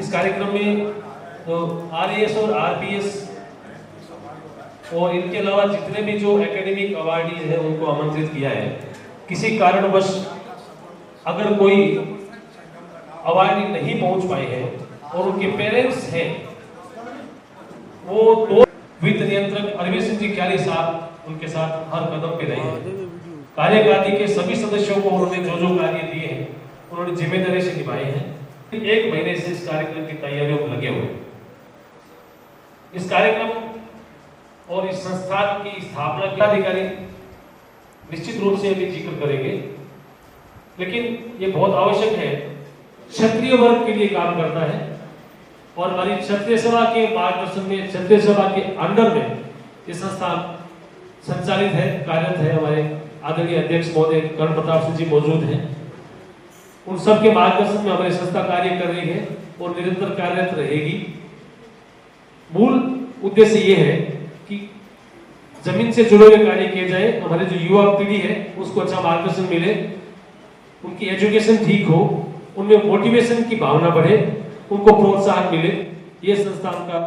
इस कार्यक्रम में तो आरएएस और आरपीएस और इनके अलावा जितने भी जो एकेडमिक अवार्डीज हैं उनको आमंत्रित किया है। किसी कारणवश अगर कोई अवार्डी नहीं पहुंच पाए हैं और उनके पेरेंट्स हैं, वो दो वित्त नियंत्रक अरविंद सिंह जी क्यारी साहब उनके साथ हर कदम पे रहे हैं। कार्यकारिणी के सभी सदस्यों को उन्होंने जो जो कार्य दिए हैं उन्होंने जिम्मेदारी से निभाए हैं। 1 महीने से इस कार्यक्रम की तैयारियों में लगे हुए। इस कार्यक्रम और इस संस्थान की स्थापना के अधिकारी निश्चित रूप से अभी जिक्र करेंगे, लेकिन ये बहुत आवश्यक है। क्षत्रिय वर्ग के लिए काम करता है और हमारी क्षत्रिय सभा के मार्गदर्शन में, क्षत्रिय सभा के अंडर में ये संस्थान संचालित है, कार्यरत है। हमारे आदरणीय अध्यक्ष महोदय कर्ण प्रताप सिंह जी मौजूद हैं। उन सबके मार्गदर्शन में हमारी संस्था कार्य कर रही है और निरंतर कार्यरत रहेगी। मूल उद्देश्य ये है कि जमीन से जुड़े हुए कार्य किए जाए, हमारे जो युवा पीढ़ी है उसको अच्छा मार्गदर्शन मिले, उनकी एजुकेशन ठीक हो, उनमें मोटिवेशन की भावना बढ़े, उनको प्रोत्साहन मिले। ये संस्थान का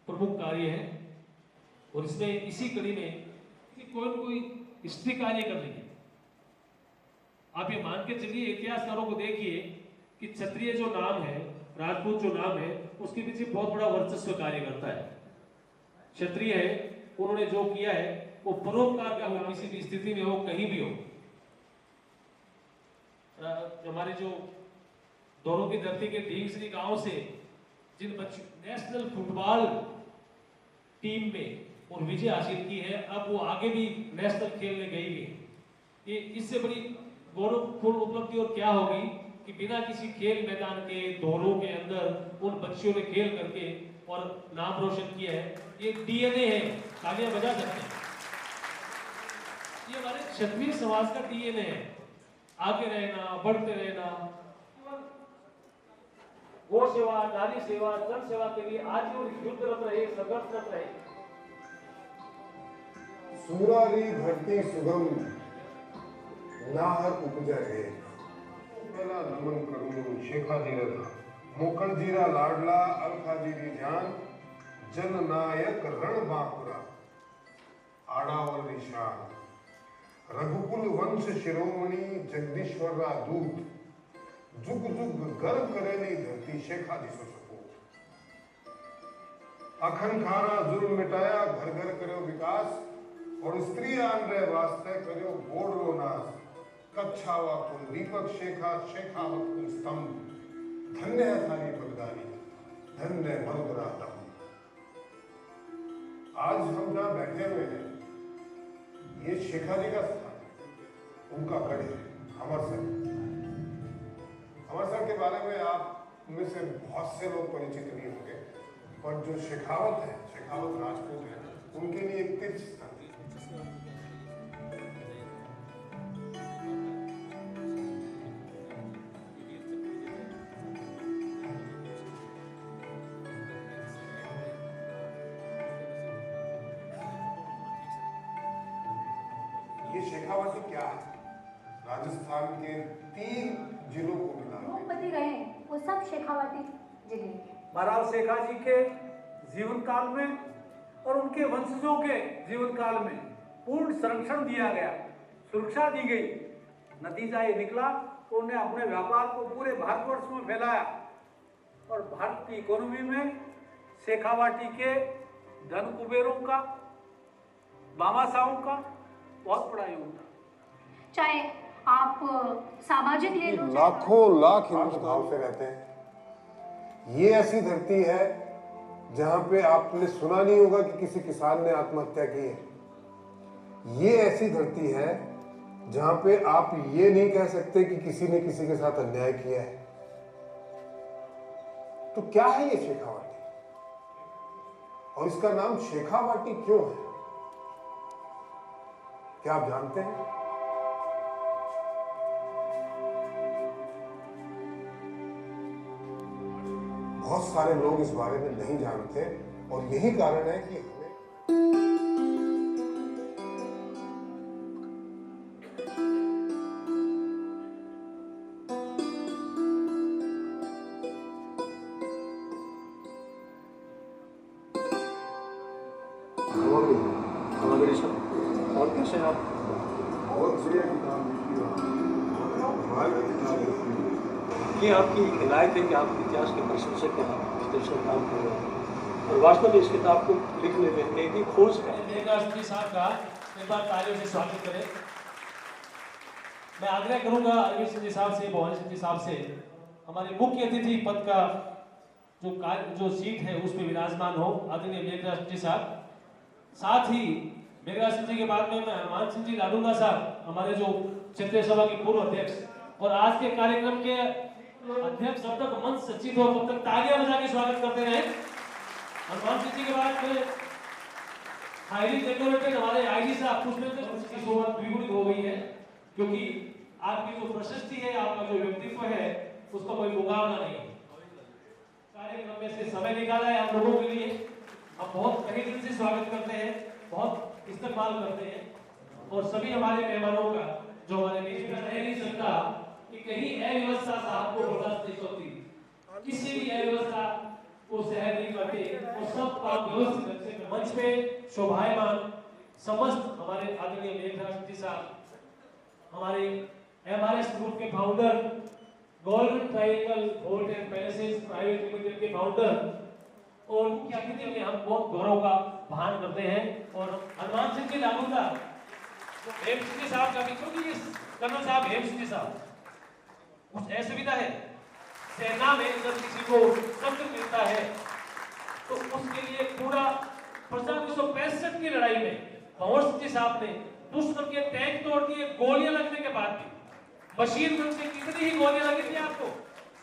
प्रमुख कार्य है। और इसमें इसी कड़ी में कोई न कोई स्त्री कार्य कर रही है। आप ये मान के चलिए, इतिहासकारों को देखिए कि क्षत्रिय जो नाम है, राजपूत जो नाम है, उसके पीछे बहुत बड़ा वर्चस्व कार्य करता है। क्षत्रिय है, उन्होंने जो किया है वो परोपकार का हो, किसी भी स्थिति में हो, कहीं भी हो। हमारे जो दोनों की धरती के ढींगसरी गांव से जिन बच्चों नेशनल फुटबॉल टीम में और विजय हासिल की है, अब वो आगे भी नेशनल खेलने गई है। ये इससे बड़ी गौरवपूर्ण उपलब्धि और क्या होगी कि बिना किसी खेल मैदान के दौरों के अंदर उन बच्चियों ने खेल करके और नाम रोशन किया है। ये डीएनए है, तालियां बजा सकते हैं। ये हमारे क्षत्रिय समाज का डीएनए है। आगे रहना, बढ़ते रहना, गौ सेवा, नारी सेवा, जन सेवा के लिए आजीवन युद्धरत रहे, संघर्षरत रहे। सूरारी धरती सुगम नाहर उपजा है। पहला नमन करूं शेखाजीरा मोकणजीरा लाडला अलखाजीरी जान जननायक रण बांकुरा आड़ावर निशान रघुकुल वंश शिरोमणि जगदीश्वर रा दूत जुग जुग गर्व करेली धरती शेखाजी सो सको। अखंखारा जुर्म मिटाया, घर घर करो विकास और स्त्री आन रहे वास्ते करो बोड़ो नाश। कच्छावा कुल दीपक शेखा, शेखावत कुल स्तंभ। धन्य है थारी बलिदानी, धन्य मरुदरा दम। आज हम जहां बैठे हुए हैं ये शेखाजी का स्थान है, उनका गढ़ है अमरसर। अमरसर के बारे में आप में से बहुत से लोग परिचित नहीं होंगे, पर जो शेखावत है, शेखावत राजपूत है, उनके लिए एक तीर्थ स्थान है। ये शेखावाटी क्या है? राजस्थान के 3 जिलों को मिला भूपति रहे वो सब शेखावाटी जिले। महाराज शेखा जी के जीवन काल में और उनके वंशजों के जीवन काल में पूर्ण संरक्षण दिया गया, सुरक्षा दी गई। नतीजा ये निकला कि उन्होंने अपने व्यापार को पूरे भारतवर्ष में फैलाया और भारत की इकोनॉमी में शेखावाटी के धन कुबेरों का, बामासाओं का बहुत बड़ा योगदान। चाहे आप सामाजिक ले लो, लाखों लाख हिंदू भाव से रहते हैं। ये ऐसी धरती है जहां पे आपने सुना नहीं होगा कि किसी किसान ने आत्महत्या की है। ये ऐसी धरती है जहां पे आप ये नहीं कह सकते कि किसी ने किसी के साथ अन्याय किया है। तो क्या है ये शेखावाटी और इसका नाम शेखावाटी क्यों है? क्या आप जानते हैं? बहुत सारे लोग इस बारे में नहीं जानते और यही कारण है कि हमारे सब और कैसे आप ये आपकी हिदायत है कि आप इतिहास के प्रशंसक हैं, आप इस तरह से काम कर रहे हैं और वास्तव में इस किताब को लिखने में एक ही खोज है। मेघराज जी साहब का एक बार तालियों से स्वागत करें। मैं आग्रह करूंगा अरविंद सिंह जी साहब से, भवानी सिंह जी साहब से, हमारे मुख्य अतिथि पद का जो सीट है उस पर विराजमान हो आदरणीय मेघराज जी साहब। साथ ही मेघराज सिंह जी के बाद में मैं हनुमान सिंह जी लाडूंगा साहब, हमारे जो क्षेत्रीय सभा के पूर्व अध्यक्ष और आज के कार्यक्रम के अध्यक्ष, जब तक मंच सचित हो तब तक तालियां बजा के स्वागत करते रहे। हनुमान सिंह जी के बाद में हाईली डेकोरेटेड हमारे आईजी साहब, पुष्पेंद्र की शोभा द्विगुणित हो गई है, क्योंकि आपकी जो प्रशस्ति है, आपका जो व्यक्तित्व है, उसका कोई मुकाबला नहीं है। कार्यक्रम में से समय निकाला है हम लोगों के लिए, हम बहुत तहे दिल से स्वागत करते हैं, बहुत इस्तकबाल करते हैं और सभी हमारे मेहमानों का जो हमारे बीच में रह नहीं सकता कि कहीं अव्यवस्था साहब को बर्दाश्त नहीं होती, किसी भी अव्यवस्था को सहन नहीं करते और सब काम व्यवस्थित ढंग से मंच पे शोभायमान समस्त हमारे आदरणीय मेघराज जी साहब, हमारे एमआरएस ग्रुप के founder, golden triangle hotel and palaces private limited के फाउंडर और मुख्य अतिथि में हम बहुत गौरव का भान करते हैं। और हनुमान सिंह जी लाडूंगा, हेम सिंह जी साहब का भी, क्योंकि कर्नल साहब हेम सिंह जी साहब कुछ असुविधा है, सेना में अगर किसी को शब्द मिलता है तो उसके लिए पूरा 1965 की लड़ाई में भंवर सिंह जी साहब ने दुश्मन के टैंक तोड़ दिए, गोलियां लगने के बाद भी। बशीरगंज से कितनी ही गोलियां लगी थी आपको,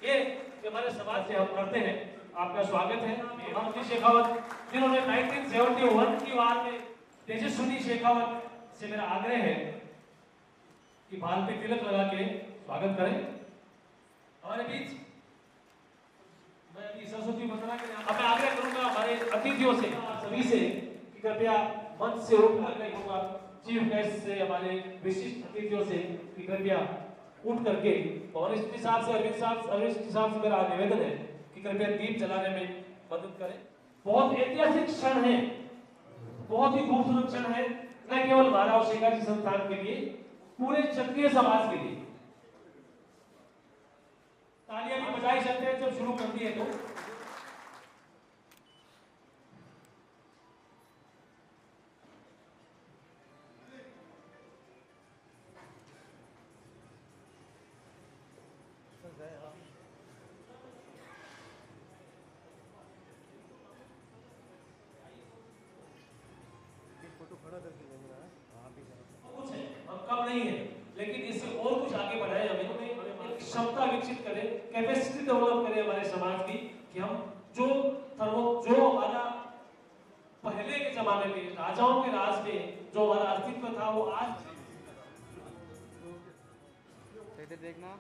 ये हमारे समाज से हम करते हैं। आपका स्वागत है हेमंत जी शेखावत, जिन्होंने 1971 की वार में तेजस्विनी शेखावत से मेरा आग्रह है कि बाल पे तिलक लगा के स्वागत करें हमारे बीच। मैं अभी सरस्वती वंदना के अब मैं आग्रह करूंगा हमारे अतिथियों से, सभी से कि कृपया मंच से उठकर नहीं होगा, चीफ गेस्ट से, हमारे विशिष्ट अतिथियों से कि कृपया उठ करके भवानी सिंह साहब से, अरविंद साहब से मेरा निवेदन है कि कृपया दीप जलाने में मदद करें। बहुत ऐतिहासिक क्षण है, बहुत ही खूबसूरत क्षण है, न केवल महाराव शेखावत जी संस्थान के लिए, पूरे क्षत्रिय समाज के लिए। तालियां भी बजाई सकते हैं जब शुरू कर दिए तो। कुछ है, हम कम नहीं है, लेकिन इससे और कुछ आगे बढ़ाए, हमें एक क्षमता विकसित करें, कैपेसिटी डेवलप करें हमारे समाज की, कि हम जो हमारा पहले के जमाने में राजाओं के राज में जो हमारा अस्तित्व था वो आज देखना।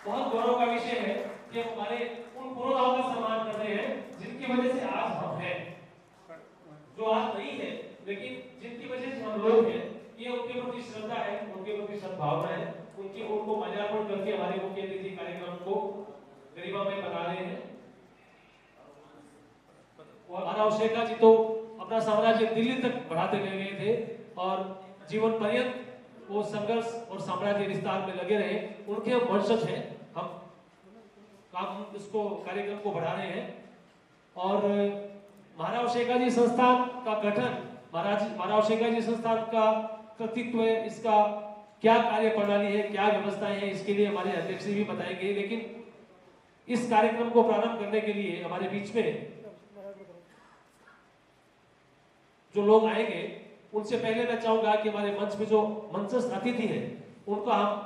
बहुत गौरव का विषय है कि हमारे उन पुरोधाओं का सम्मान कर रहे हैं जिनकी वजह से आज हम हैं, जो आज नहीं है लेकिन जिनकी वजह से हम लोग हैं। ये उनके प्रति श्रद्धा है, उनके प्रति सद्भावना है, उनको माल्यार्पण करके हमारे मुख्य अतिथि कार्यक्रम को गरिमा में बना रहे हैं। महाराव शेखा जी तो अपना साम्राज्य दिल्ली तक बढ़ाते ले गए थे और जीवन पर्यंत वो संघर्ष और साम्राज्य विस्तार में लगे रहे। उनके वंशज हैं, हम इसको कार्यक्रम को बढ़ा रहे हैं। और महाराव शेखा जी संस्थान का गठन, महाराव शेखा जी संस्थान का कृतित्व, इसका क्या कार्य प्रणाली है, क्या व्यवस्थाएं हैं, इसके लिए हमारे अध्यक्ष भी बताएंगे। लेकिन इस कार्यक्रम को प्रारंभ करने के लिए हमारे बीच में जो लोग आएंगे उनसे पहले मैं चाहूंगा कि हमारे मंच में जो मंचस्थ अतिथि हैं उनको हम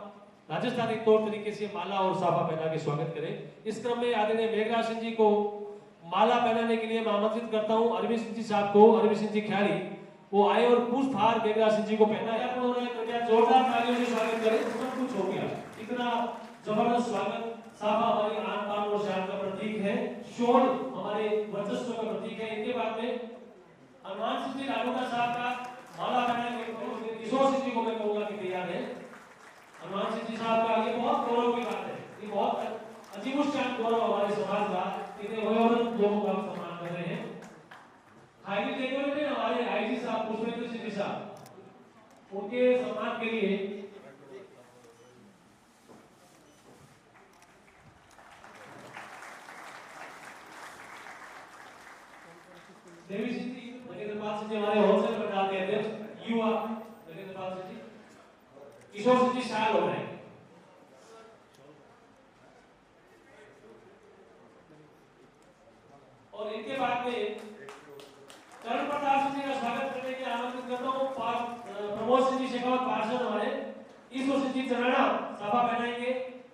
राजस्थानी तौर तरीके से माला और साफा पहना के स्वागत करें। इस क्रम में आदरणीय मेघराज सिंह जी को माला पहनाने के लिए मैं आमंत्रित करता हूं। अरविंद सिंह जी साहब को, अरविंद सिंह जी ख्याली, वो आए और पुष्पहार मेघराज सिंह जी को पहनाया। कृपया जोरदार तालियों से स्वागत करें। सब कुछ हो गया, इतना जबरदस्त स्वागत। साफा हमारी आन बान और शान का प्रतीक है, शोल हमारे वर्चस्व का प्रतीक है। इनके बाद में हनुमान सिंह जी लाडूंगा साहब जी साहब का ये बहुत गौरव की बात है, ये बहुत अजीबोशान गौरव हमारे समाज का, इतने वयोवृद्ध लोगों का हम सम्मान कर रहे हैं। हाईली डेकोरेटेड हमारे आईजी साहब पुष्पेंद्र सिंह साहब, उनके सम्मान के लिए देवी सिंह जी, नरेंद्र पाल सिंह जी हमारे होलसेल मंडल के अध्यक्ष, युवा नरेंद्र पाल सिंह जी, किशोर सिंह जी शायल हो रहे हैं। और इनके बाद में करण प्रताप सिंह जी का स्वागत करने के आमंत्रित करता हूँ। प्रमोद सिंह जी शेखावत पार्षद हमारे, ईश्वर सिंह जी चराना साफा पहनाएंगे,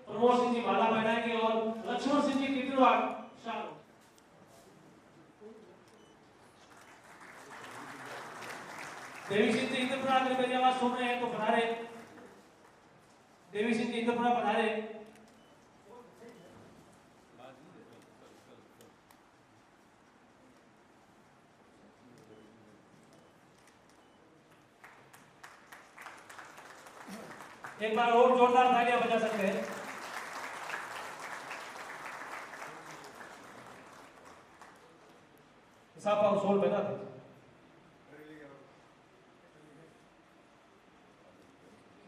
प्रमोद सिंह जी माला पहनाएंगे और लक्ष्मण सिंह जी कितनवाड़ शाल। देवी सिंह जी इंद्रपुरा में मेरी आवाज सुन रहे हैं तो पधारे। देवी सिंह जी इंद्रपुरा पधारे। एक बार और जोरदार तालियां बजा सकते हैं। साफा और सोल बजा थे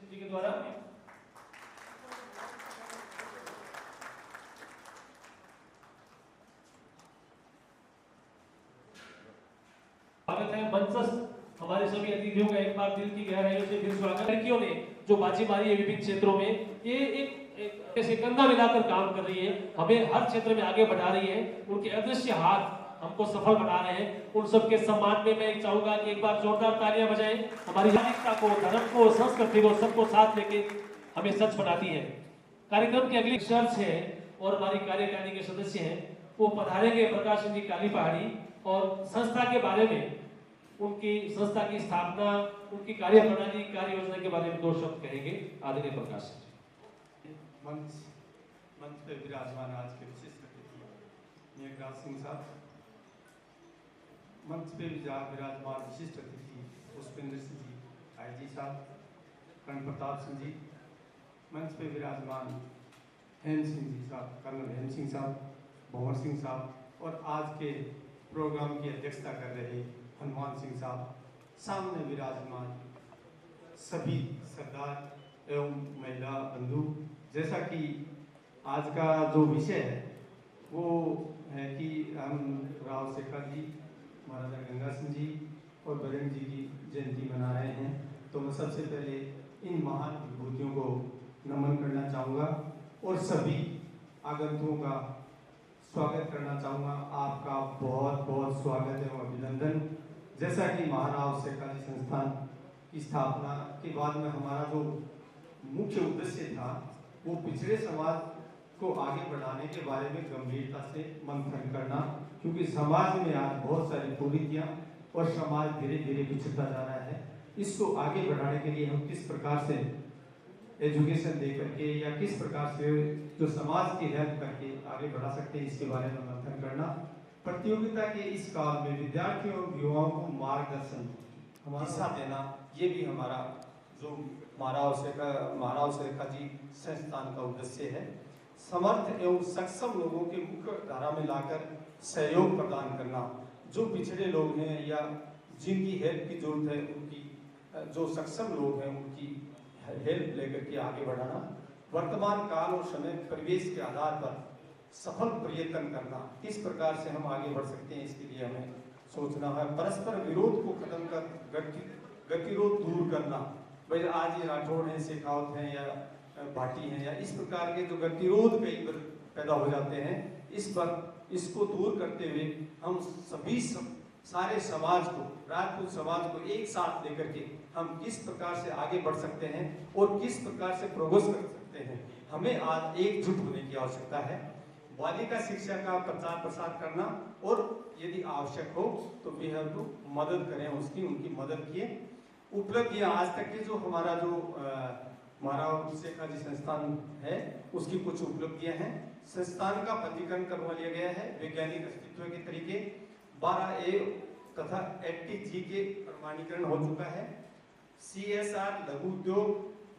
जी के द्वारा। स्वागत है मंचस्थ हमारे सभी अतिथियों का एक बार दिल की गहराइयों से दिल स्वागत। लड़कियों ने जो बाजी मारी है विभिन्न क्षेत्रों में, ये एक ऐसे कंधा मिलाकर काम कर रही है, हमें हर क्षेत्र में आगे बढ़ा रही है। उनके अदृश्य हाथ हमको सफल बना रहे हैं। उन सबके सम्मान में मैं चाहूंगा कि एक बार जोरदार तालियां बजाएं। हमारी नागरिकता को, धर्म को, संस्कृति को, सबको साथ लेके हमें सच बनाती है। कार्यक्रम के अगली शर्त है और हमारी कार्यकारिणी के सदस्य हैं, वो पधारेंगे प्रकाश सिंह जी काली पहाड़ी, और संस्था के बारे में, उनकी संस्था की स्थापना, उनकी कार्यप्रणाली, कार्य योजना के बारे में 2 शब्द कहेंगे आदरणीय प्रकाश सिंह। मंच पे विराजमान आज के विशिष्ट अतिथि मेघराज सिंह साहब, मंच पे विराजमान विशिष्ट अतिथि पुष्पेंद्र सिंह जी आईजी साहब, कर्ण प्रताप सिंह जी, मंच पे विराजमान हेम सिंह जी साहब, कर्नल हेम सिंह साहब, भंवर सिंह साहब, और आज के प्रोग्राम की अध्यक्षता कर रहे हनुमान सिंह साहब, सामने विराजमान सभी सरदार एवं महिला बंधु। जैसा कि आज का जो विषय है वो है कि हम राव शेखर जी, महाराजा गंगा सिंह जी और बरेंद्र जी की जयंती मना रहे हैं, तो मैं सबसे पहले इन महान विभूतियों को नमन करना चाहूँगा और सभी आगंतुकों का स्वागत करना चाहूँगा। आपका बहुत बहुत स्वागत एवं अभिनंदन। जैसा कि महाराव शेखर जी संस्थान की स्थापना के बाद में हमारा जो मुख्य उद्देश्य था वो पिछड़े समाज को आगे बढ़ाने के बारे में गंभीरता से मंथन करना, क्योंकि समाज में आज बहुत सारी कुरीतियां और समाज धीरे धीरे पिछड़ता जा रहा है। इसको आगे बढ़ाने के लिए हम किस प्रकार से एजुकेशन दे करके या किस प्रकार से जो समाज की हेल्प करके आगे बढ़ा सकते हैं, इसके बारे में मंथन करना। प्रतियोगिता के इस काल में विद्यार्थियों और युवाओं को मार्गदर्शन, दिशा देना, ये भी हमारा जो महाराव शेखर जी संस्थान का उद्देश्य है। समर्थ एवं सक्षम लोगों के मुख्य धारा में लाकर सहयोग प्रदान करना, जो पिछड़े लोग हैं या जिनकी हेल्प की जरूरत है, उनकी जो सक्षम लोग हैं उनकी हेल्प लेकर के आगे बढ़ाना। वर्तमान काल और समय परिवेश के आधार पर सफल प्रयत्न करना, किस प्रकार से हम आगे बढ़ सकते हैं, इसके लिए हमें सोचना है। परस्पर विरोध को खत्म कर गतिरोध दूर करना। भाई आज ये राठौड़ हैं, शेखावत हैं या भाटी हैं या इस प्रकार के जो गतिरोध कई बार पैदा हो जाते हैं, इस पर इसको दूर करते हुए हम सभी सारे समाज को, राजपूत समाज को एक साथ लेकर के हम किस प्रकार से आगे बढ़ सकते हैं और किस प्रकार से प्रोग्रेस कर सकते हैं, हमें आज एकजुट होने की आवश्यकता है। बालिका शिक्षा का प्रचार प्रसार करना और यदि आवश्यक हो तो वी हैव टू मदद करें, उसकी उनकी मदद किए। उपलब्धियां आज तक के जो हमारा जो महाराव शेखर जी संस्थान है उसकी कुछ उपलब्धियां हैं। संस्थान का पंजीकरण करवा लिया गया है वैज्ञानिक अस्तित्व के तरीके, 12A तथा 80G के प्रमाणीकरण हो चुका है। CSR लघु उद्योग,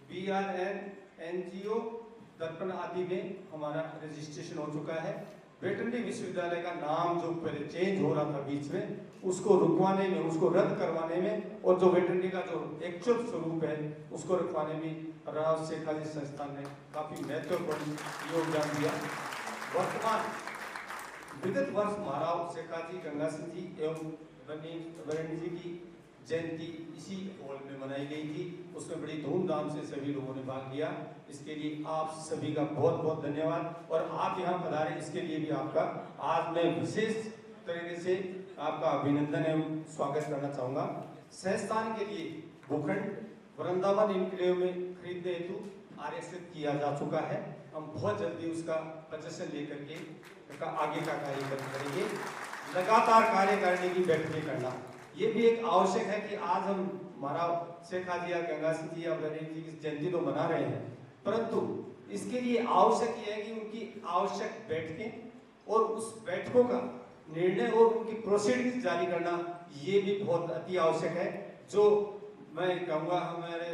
BRN NGO दर्पण आदि में हमारा रजिस्ट्रेशन हो चुका है। वेटरनरी विश्वविद्यालय का नाम जो पहले चेंज हो रहा था बीच में, उसको रुकवाने में, उसको रद्द करवाने में, और जो वेटरनरी का जो एक्चुअल स्वरूप है उसको रखवाने में राव शेखाजी संस्थान ने काफी महत्वपूर्ण योगदान दिया। वर्तमान विगत वर्ष महाराव शेखाजी गंगा सिंह जी एवं वरेण्य जी की जयंती इसी हॉल में मनाई गई थी। उसमें बड़ी धूमधाम से सभी लोगों ने भाग लिया। इसके लिए आप सभी का बहुत बहुत धन्यवाद, और आप यहाँ पधारे इसके लिए भी आपका आज मैं विशेष तरीके से आपका अभिनंदन एवं स्वागत करना चाहूँगा। संस्थान के लिए भूखंड वृंदावन इनक्लेव में खरीदने हेतु आरक्षित किया जा चुका है। हम बहुत जल्दी उसका पजेशन लेकर के आगे का कार्य करेंगे। लगातार कार्य करने की बैठकें करना ये भी एक आवश्यक है कि आज हम महाराव शेखाजी या गंगा सिंह जी या वरेण्य जी की जयंती तो मना रहे हैं, परंतु इसके लिए आवश्यक ये है कि उनकी आवश्यक बैठकें और उस बैठकों का निर्णय और उनकी प्रोसीडिंग्स जारी करना ये भी बहुत अति आवश्यक है। जो मैं कहूँगा हमारे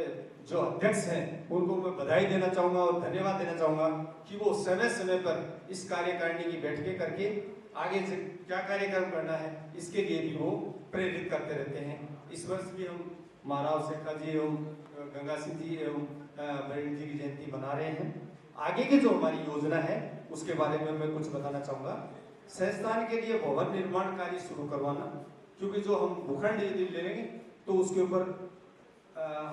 जो अध्यक्ष हैं उनको मैं बधाई देना चाहूँगा और धन्यवाद देना चाहूँगा कि वो समय समय पर इस कार्यकारिणी की बैठकें करके आगे से क्या कार्यक्रम करना है इसके लिए भी वो प्रेरित करते रहते हैं। इस वर्ष भी हम महाराव शेखाजी एवं गंगा सिंह जी एवं वरेण्य जी की जयंती मना रहे हैं। आगे की जो हमारी योजना है उसके बारे में मैं कुछ बताना चाहूँगा। संस्थान के लिए भवन निर्माण कार्य शुरू करवाना, क्योंकि जो हम भूखंड यदि ले लेंगे तो उसके ऊपर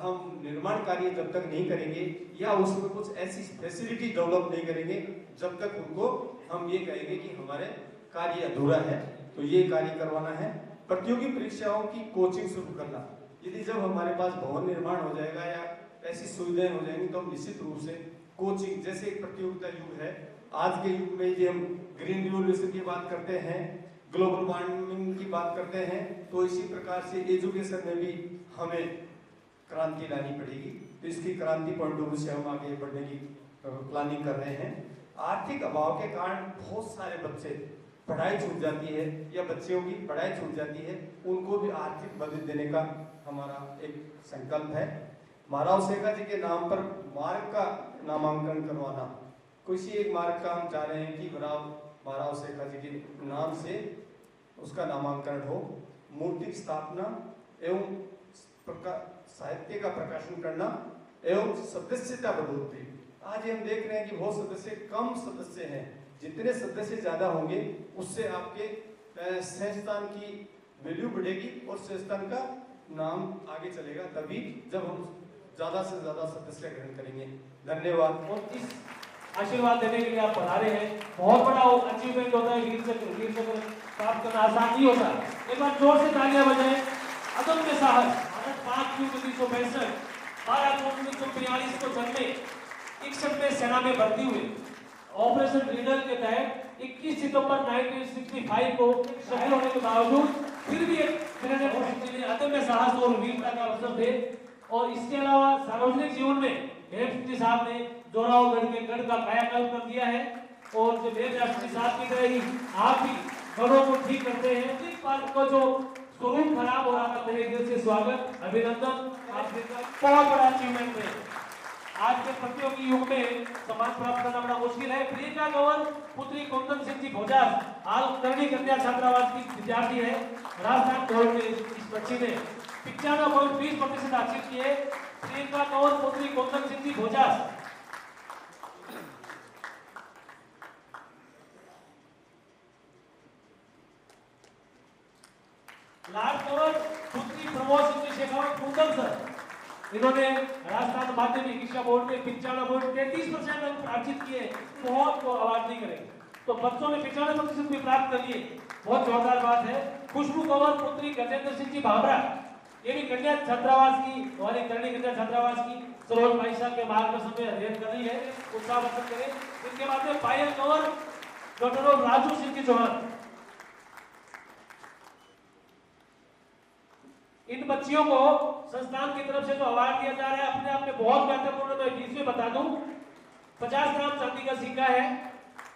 हम निर्माण कार्य जब तक नहीं करेंगे या उसमें कुछ ऐसी फैसिलिटी डेवलप नहीं करेंगे जब तक उनको हम ये कहेंगे कि हमारे कार्य अधूरा है। तो ये कार्य करवाना है। प्रतियोगी परीक्षाओं की कोचिंग शुरू करना, यदि जब हमारे पास भवन निर्माण हो जाएगा या ऐसी सुविधाएं हो जाएंगी तो हम निश्चित रूप से कोचिंग, जैसे एक प्रतियोगिता युग है आज के युग में, यदि हम ग्रीन रिवोल्यूशन की बात करते हैं, ग्लोबल वार्मिंग की बात करते हैं, तो इसी प्रकार से एजुकेशन में भी हमें क्रांति लानी पड़ेगी। तो इसकी क्रांति पॉइंट ऑफ व्यू से हम आगे बढ़ने की प्लानिंग कर रहे हैं। आर्थिक अभाव के कारण बहुत सारे बच्चे पढ़ाई छूट जाती है या बच्चियों की पढ़ाई छूट जाती है, उनको भी आर्थिक मदद देने का हमारा एक संकल्प है। महाराव शेखाजी के नाम पर मार्ग का नामांकन करवाना, किसी एक मार्ग का हम चाह रहे हैं कि महाराव शेखाजी के नाम से उसका नामांकन हो। मूर्ति की स्थापना एवं साहित्य का प्रकाशन करना एवं सदस्यता बढ़ोतरी। आज हम देख रहे हैं कि बहुत सदस्य कम सदस्य हैं, जितने सदस्य ज्यादा होंगे उससे आपके संस्थान की वैल्यू बढ़ेगी और संस्थान का नाम आगे चलेगा, तभी जब हम ज्यादा से ज्यादा सदस्य ग्रहण करेंगे। धन्यवाद। और इस आशीर्वाद देने के लिए आप पधारे हैं। बहुत बड़ा अचीवमेंट होता है, वीर चक्र प्राप्त करना आसान नहीं होता। एक बार जोर से तालियां बजाएं। अदम्य साहस, 5 जून 1965, 12 जून 1942 को जन्मे, 61 में सेना में भर्ती हुए। ऑपरेशन रीडल के तहत 21 सितंबर 1965 को शहीद होने के बावजूद फिर भी अदम्य साहस और वीरता का अवसर थे। और इसके अलावा सार्वजनिक जीवन में हेमचंद साहब ने जोरावगढ़ के गढ़ का कायाकल्प कर दिया है। और जो हेमचंद साहब की तरह ही आप भी गढ़ों को ठीक करते हैं। इस बात को जो स्वरूप खराब हो रहा था, मेरे दिल से स्वागत, अभिनंदन। आपके बहुत बड़ा अचीवमेंट है। आज के प्रतियोगी युग में सम्मान प्राप्त करना बड़ा मुश्किल है। प्रियंका कंवर पुत्री कुंदन सिंह जी भोजास हाल करणी कन्या छात्रावास की विद्यार्थी है। राजस्थान बोर्ड में इस बच्ची ने 95.20% हासिल किए। प्रियंका कंवर पुत्री कुंदन सिंह जी भोजास। लाल कंवर पुत्री प्रमोद सिंह जी शेखावत कुंदन सर, इन्होंने राजस्थान माध्यमिक शिक्षा बोर्ड में 95.33% अंक अर्जित किए। बहुत को अवार्ड नहीं करेंगे, तो बच्चों ने 95% भी प्राप्त कर लिए। बहुत जोरदार बात है। खुशबू कंवर पुत्री गजेंद्र सिंह जी भावरा, ये भी कन्या छात्रावास की, हमारी करणी कन्या छात्रावास की सरोज भाई साहब के मार्गदर्शन में अध्ययन कर रही है। उत्साहवर्धन करें। इनके बाद में पायल कंवर डॉक्टर राजू सिंह जी चौहान। इन बच्चियों को संस्थान की तरफ से जो अवार्ड दिया जा रहा है अपने आप में बहुत महत्वपूर्ण। मैं बीच में बता दूं, 50 ग्राम चांदी का सिक्का है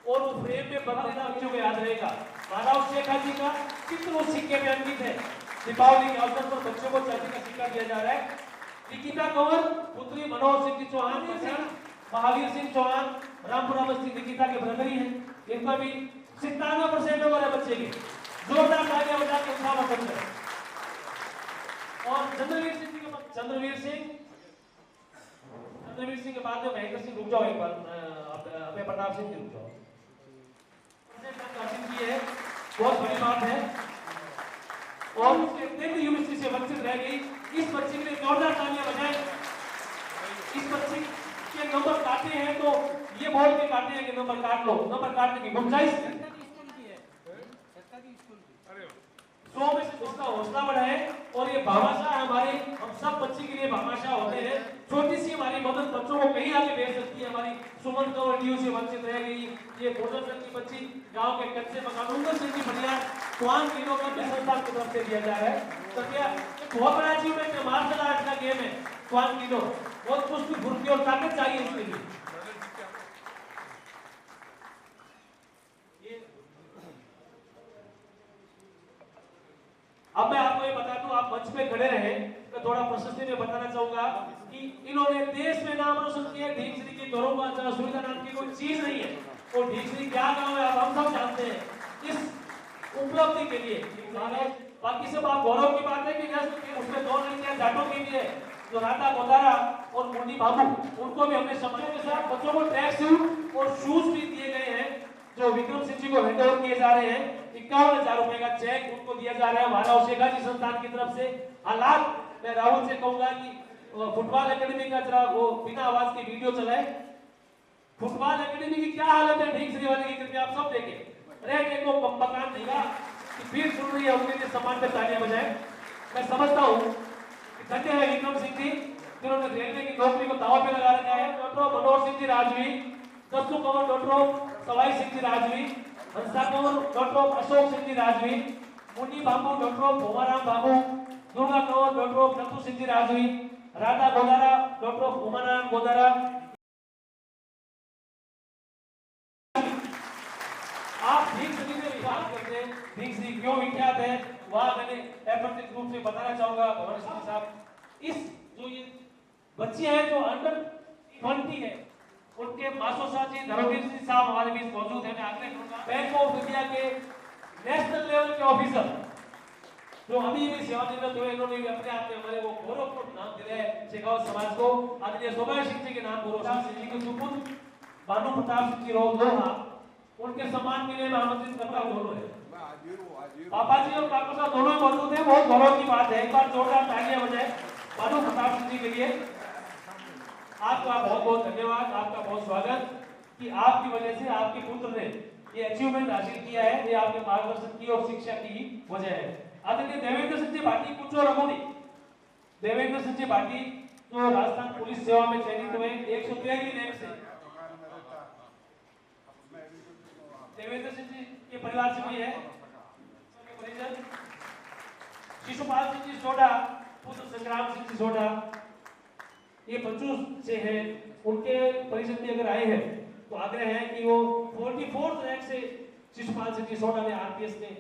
और वो फ्रेम में बंद बच्चों को याद रहेगा। महाराव शेखाजी का चित्र उस सिक्के में अंकित है। दीपावली के अवसर पर बच्चों को चांदी का सिक्का दिया जा रहा है। निकिता कंवर पुत्री मनोहर सिंह जी चौहान महावीर सिंह चौहान रामपुरा बस्ती निकिता के ब्रदरी हैं, इनका भी 97% नंबर है बच्चे के। जोरदार तालियां बजा के उत्साह करें। और चंद्रवीर सिंह जी के बाद चंद्रवीर सिंह के बाद में महेंद्र सिंह, रुक जाओ एक बार, अभय प्रताप सिंह जी रुक जाओ। हासिल की है, बहुत बड़ी बात है। और उसके अत्यंत यूनिवर्सिटी से वंचित रह गई। इस बच्चे के लिए जोरदार तालियां बजाएं। इस बच्चे के नंबर काटे हैं तो ये बोल के काटे हैं कि नंबर काट लो, नंबर काटने की गुंजाइश है। 100 में से उसका हौसला बढ़ाए। और ये भामाशाह हमारे, हम सब बच्चे के लिए भामाशाह होते हैं। छोटी सी हमारी मदद बच्चों को कहीं आगे भेज सकती है। हमारी सुमन कौर डी से वंचित रह गई, ये भोजन की बच्ची गांव के कच्चे मकान, उनका सिंह बढ़िया स्वान किलो का संस्थान की तरफ से दिया जा रहा है। तो क्या बहुत बड़ा अचीवमेंट है, मार्शल आर्ट का गेम है स्वान किलो। बहुत कुछ फुर्ती और ताकत चाहिए इसके लिए। अब मैं आपको ये बता दूं, आप मंच पे खड़े रहे तो थोड़ा प्रशस्ति में बताना चाहूंगा कि इन्होंने देश में नाम रोशन किया। ढींगसरी के घरों का सुविधा नाम की कोई चीज नहीं है। और ढींगसरी क्या गांव है, आप हम सब जानते हैं। इस उपलब्धि के लिए बाकी सब आप गौरव की बात है कि उसमें 2 लड़कियां जाटों की भी है, जो राधा गोदारा और मुन्नी बाबू, उनको भी हमने सम्मानित के साथ बच्चों को ट्रैक सूट और शूज भी दिए गए हैं, जो विक्रम सिंह जी को हैंड ओवर किए जा रहे हैं। 51,000 रुपए का चेक उनको दिया जा रहा है हमारा और शेखा जी संस्थान की तरफ से। हालात मैं राहुल से कहूंगा कि फुटबॉल एकेडमी का जरा वो बिना आवाज की वीडियो चलाए। फुटबॉल एकेडमी की क्या हालत है ढींगसरी वाले की, कृपया आप सब देखें। रेट को मकान देगा कि भीड़ सुन रही है, उनके लिए सम्मान पे तालियां बजाएं। मैं समझता हूं कि धन्य है विक्रम सिंह जी, जिन्होंने रेलवे की नौकरी को दांव पे लगा रखा है। डॉक्टर मनोहर सिंह जी राजवी, दस्सू कंवर डॉक्टर सवाई सिंह जी राजवी, हंसा कंवर डॉक्टर अशोक सिंह जी राजवी, मुन्नी बाबू डॉक्टर भोमाराम बाबू, दुर्गा कंवर डॉक्टर नथु सिंह जी राजवी, राधा गोदारा डॉक्टर भोमाराम गोदारा। आप ढींगसरी में विश्वास करते हैं, ढींगसरी क्यों विख्यात है वहां मैंने अप्रत्यक्ष रूप से बताना चाहूंगा भवन सिंह साहब। इस जो ये बच्चे हैं जो अंडर 20 है, उनके मासोसा जी धर्मवीर सिंह साहब हमारे बीच मौजूद है। मैं आग्रह करूंगा बैंक ऑफ इंडिया के नेशनल लेवल के ऑफिसर जो अभी भी सेवानिवृत्त हुए, इन्होंने भी अपने आप में हमारे वो गौरवपूर्ण नाम दिया है शेखावत समाज को। आदरणीय शोभा सिंह जी के नाम गौरव सिंह जी के सुपुत्र भानु प्रताप सिंह जी रोहा, उनके सम्मान के लिए मैं आमंत्रित करता हूं। दोनों है पापा जी और काका साहब दोनों मौजूद हैं, बहुत गौरव की बात है। एक बार जोरदार तालियां बजाएं भानु प्रताप सिंह जी के लिए। आपका बहुत बहुत धन्यवाद, आपका बहुत स्वागत कि आपकी वजह से आपके पुत्र ने ये अचीवमेंट हासिल किया है। ये आपके मार्गदर्शन की और शिक्षा की ही वजह है। आदरणीय देवेंद्र सिंह जी भाटी, कुछ और रघुनी देवेंद्र सिंह जी भाटी जो राजस्थान पुलिस सेवा में चयनित हुए 113 रैंक से। देवेंद्र सिंह जी के परिवार से भी है परिजन। शिशुपाल सिंह जी सोडा, पुत्र संग्राम सिंह जी सोडा, ये बच्चों से है, उनके परिजन भी अगर आए हैं तो आग्रह है कि वो 44 रैंक से शिशुपाल सिंह जी सोडा ने आरपीएस में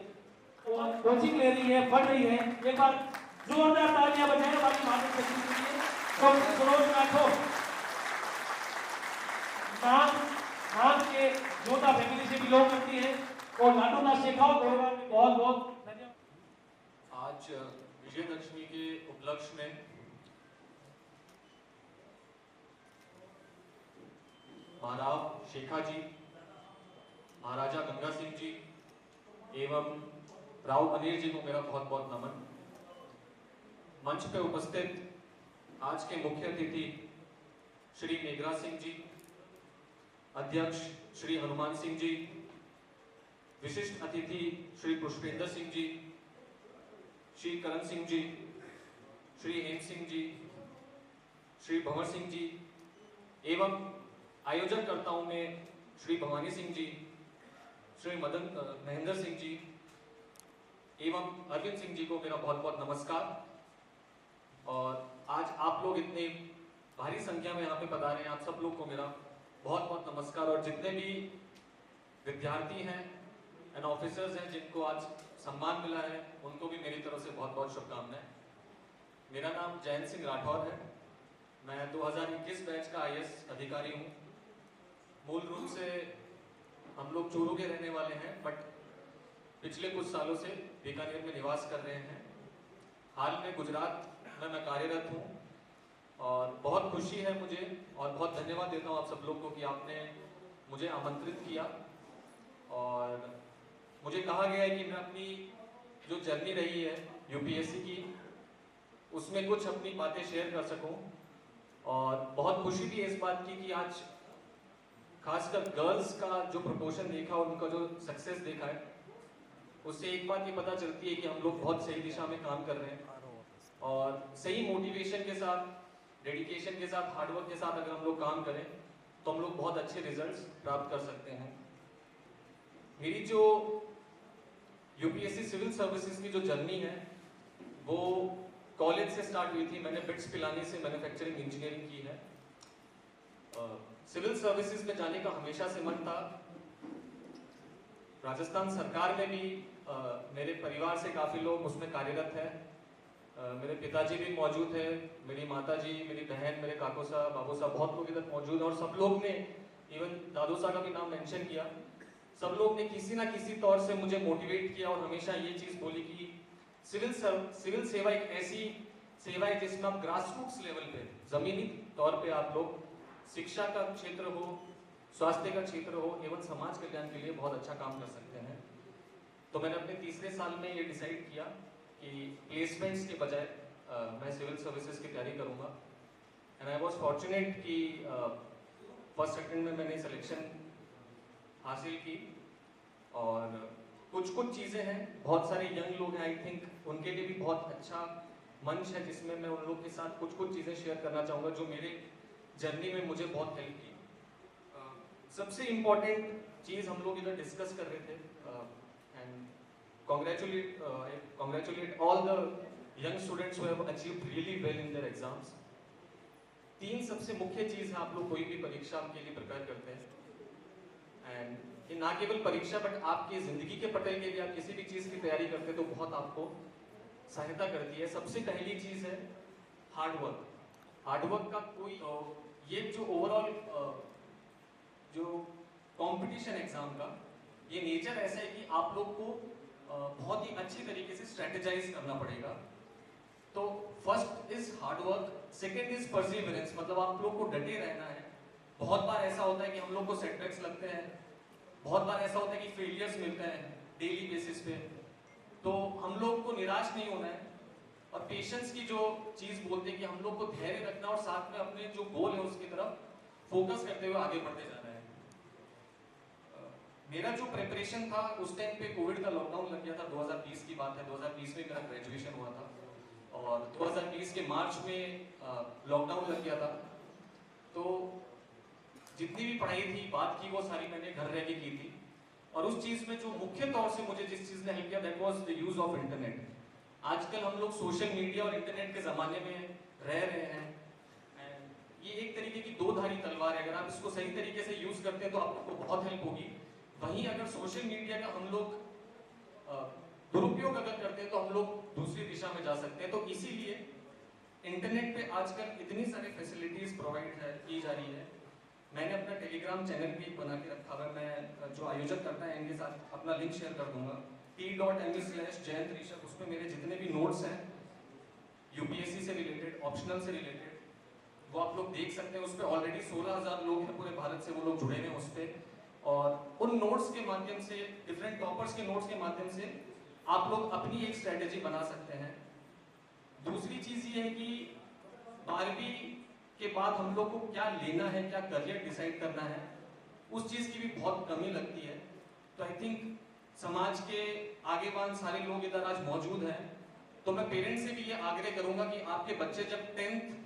कोचिंग ले रही है, पढ़ रही है। एक बार जोरदार तालियां बजाएं हमारी माता के लिए। डॉक्टर सरोज राठौर नाम के जोधा फैमिली से बिलोंग करती है और लाडू का शेखावत परिवार में बहुत बहुत धन्यवाद। आज विजयदशमी के उपलक्ष्य में महाराव शेखा जी, महाराजा गंगा सिंह जी एवं राव अनिल जी को मेरा बहुत बहुत नमन। मंच पे उपस्थित आज के मुख्य अतिथि श्री मेघरा सिंह जी, अध्यक्ष श्री हनुमान सिंह जी, विशिष्ट अतिथि श्री पुष्पेंद्र सिंह जी, श्री करण सिंह जी, श्री हेम सिंह जी, श्री भंवर सिंह जी एवं आयोजककर्ताओं में श्री भवानी सिंह जी, श्री महेंद्र सिंह जी एवं अरविंद सिंह जी को मेरा बहुत बहुत नमस्कार। और आज आप लोग इतने भारी संख्या में यहाँ पे पधारे हैं, आप सब लोग को मेरा बहुत बहुत नमस्कार। और जितने भी विद्यार्थी हैं एंड ऑफिसर्स हैं जिनको आज सम्मान मिला है, उनको भी मेरी तरफ से बहुत बहुत शुभकामनाएं। मेरा नाम जयंत सिंह राठौर है, मैं 2021 बैच का IAS अधिकारी हूँ। मूल रूप से हम लोग चूरू के रहने वाले हैं, बट पिछले कुछ सालों से बीकानेर में निवास कर रहे हैं। हाल में गुजरात में मैं कार्यरत हूँ और बहुत खुशी है मुझे, और बहुत धन्यवाद देता हूँ आप सब लोग को कि आपने मुझे आमंत्रित किया और मुझे कहा गया है कि मैं अपनी जो जर्नी रही है यूपीएससी की, उसमें कुछ अपनी बातें शेयर कर सकूं। और बहुत खुशी भी है इस बात की कि आज खासकर गर्ल्स का जो प्रपोर्शन देखा और उनका जो सक्सेस देखा है, उससे एक बात ये पता चलती है कि हम लोग बहुत सही दिशा में काम कर रहे हैं और सही मोटिवेशन के साथ, डेडिकेशन के साथ, हार्डवर्क के साथ अगर हम लोग काम करें तो हम लोग बहुत अच्छे रिजल्ट्स प्राप्त कर सकते हैं। मेरी जो यूपीएससी सिविल सर्विसेज की जो जर्नी है वो कॉलेज से स्टार्ट हुई थी। मैंने बिट्स पिलानी से मैन्युफैक्चरिंग इंजीनियरिंग की है। सिविल सर्विसेज में जाने का हमेशा से मन था। राजस्थान सरकार में भी मेरे परिवार से काफ़ी लोग उसमें कार्यरत हैं। मेरे पिताजी भी मौजूद हैं, मेरी माताजी, मेरी बहन, मेरे काको साहब, बाबू साहब, बहुत लोग इधर मौजूद हैं और सब लोग ने, इवन दादू साहब का भी नाम मेंशन किया, सब लोग ने किसी ना किसी तौर से मुझे मोटिवेट किया और हमेशा ये चीज़ बोली कि सिविल सेवा एक ऐसी सेवा है जिसमें आप ग्रासरूट्स लेवल पे, ज़मीनी तौर पे आप लोग शिक्षा का क्षेत्र हो, स्वास्थ्य का क्षेत्र हो, एवं समाज कल्याण के लिए बहुत अच्छा काम कर सकते हैं। तो मैंने अपने तीसरे साल में ये डिसाइड किया कि प्लेसमेंट्स के बजाय मैं सिविल सर्विसेज की तैयारी करूँगा। एंड आई वॉज फॉर्चुनेट कि फर्स्ट सेकंड में मैंने सिलेक्शन हासिल की। और कुछ चीज़ें हैं, बहुत सारे यंग लोग हैं, आई थिंक उनके लिए भी बहुत अच्छा मंच है जिसमें मैं उन लोग के साथ कुछ चीज़ें शेयर करना चाहूँगा जो मेरे जर्नी में मुझे बहुत हेल्प की। सबसे इम्पॉर्टेंट चीज़ हम लोग इधर डिस्कस कर रहे थे, and congratulate all the young students who have achieved really well in their exams. 3 सबसे मुख्य चीज़ है आप लोग कोई भी परीक्षा के लिए प्रिपेयर करते हैं, एंड ये ना केवल परीक्षा बट आपकी ज़िंदगी के पटल के लिए आप किसी भी चीज़ की तैयारी करते हैं तो बहुत आपको सहायता करती है। सबसे पहली चीज़ है हार्डवर्क। हार्डवर्क का कोई ये जो ओवरऑल जो कंपटीशन एग्जाम का ये नेचर ऐसा है कि आप लोग को बहुत ही अच्छी तरीके से स्ट्रेटेजाइज करना पड़ेगा। तो first is hard work, second is perseverance, मतलब आप लोग को डटे रहना है। बहुत बार ऐसा होता है कि हम लोग को सेटबैक्स लगते हैं, बहुत बार ऐसा होता है कि फेलियर्स मिलते हैं डेली बेसिस पे, तो हम लोग को निराश नहीं होना है और पेशेंस की जो चीज़ बोलते हैं कि हम लोग को धैर्य रखना और साथ में अपने जो गोल है उसकी तरफ फोकस करते हुए आगे बढ़ते जाना है। मेरा जो प्रिपरेशन था उस टाइम पे कोविड का लॉकडाउन लग गया था, 2020 की बात है। 2020 में मेरा ग्रेजुएशन हुआ था और 2020 के मार्च में लॉकडाउन लग गया था। तो जितनी भी पढ़ाई थी, बात की, वो सारी मैंने घर रह के की थी। और उस चीज़ में जो मुख्य तौर से मुझे जिस चीज़ ने हेल्प किया that was the use of internet. आजकल हम लोग सोशल मीडिया और इंटरनेट के ज़माने में रह रहे हैं। ये एक तरीके की दो धारी तलवार है। अगर आप इसको सही तरीके से यूज करते हैं तो आपको बहुत हेल्प होगी। वहीं अगर सोशल मीडिया का हम लोग दुरुपयोग अगर करते हैं तो हम लोग दूसरी दिशा में जा सकते हैं। तो इसीलिए इंटरनेट पे आजकल इतनी सारी फैसिलिटीज प्रोवाइड की जा रही है। मैंने अपना टेलीग्राम चैनल भी बना के रखा हुआ है। मैं जो आयोजक करता है इनके साथ अपना लिंक शेयर कर दूंगा, t.me/जयंत ऋषभ। उसमें मेरे जितने भी नोट्स हैं यूपीएससी से रिलेटेड, ऑप्शनल से रिलेटेड, वो आप लोग देख सकते हैं। उस पर ऑलरेडी 16,000 लोग हैं पूरे भारत से, वो लोग जुड़े हैं उस पर। और उन नोट्स के माध्यम से, डिफरेंट टॉपर्स के नोट्स के माध्यम से आप लोग अपनी एक स्ट्रेटेजी बना सकते हैं। दूसरी चीज़ ये है कि 12वीं के बाद हम लोग को क्या लेना है, क्या करियर डिसाइड करना है, उस चीज़ की भी बहुत कमी लगती है। तो आई थिंक समाज के आगेवान सारे लोग इधर आज मौजूद हैं, तो मैं पेरेंट्स से भी ये आग्रह करूंगा कि आपके बच्चे जब 10th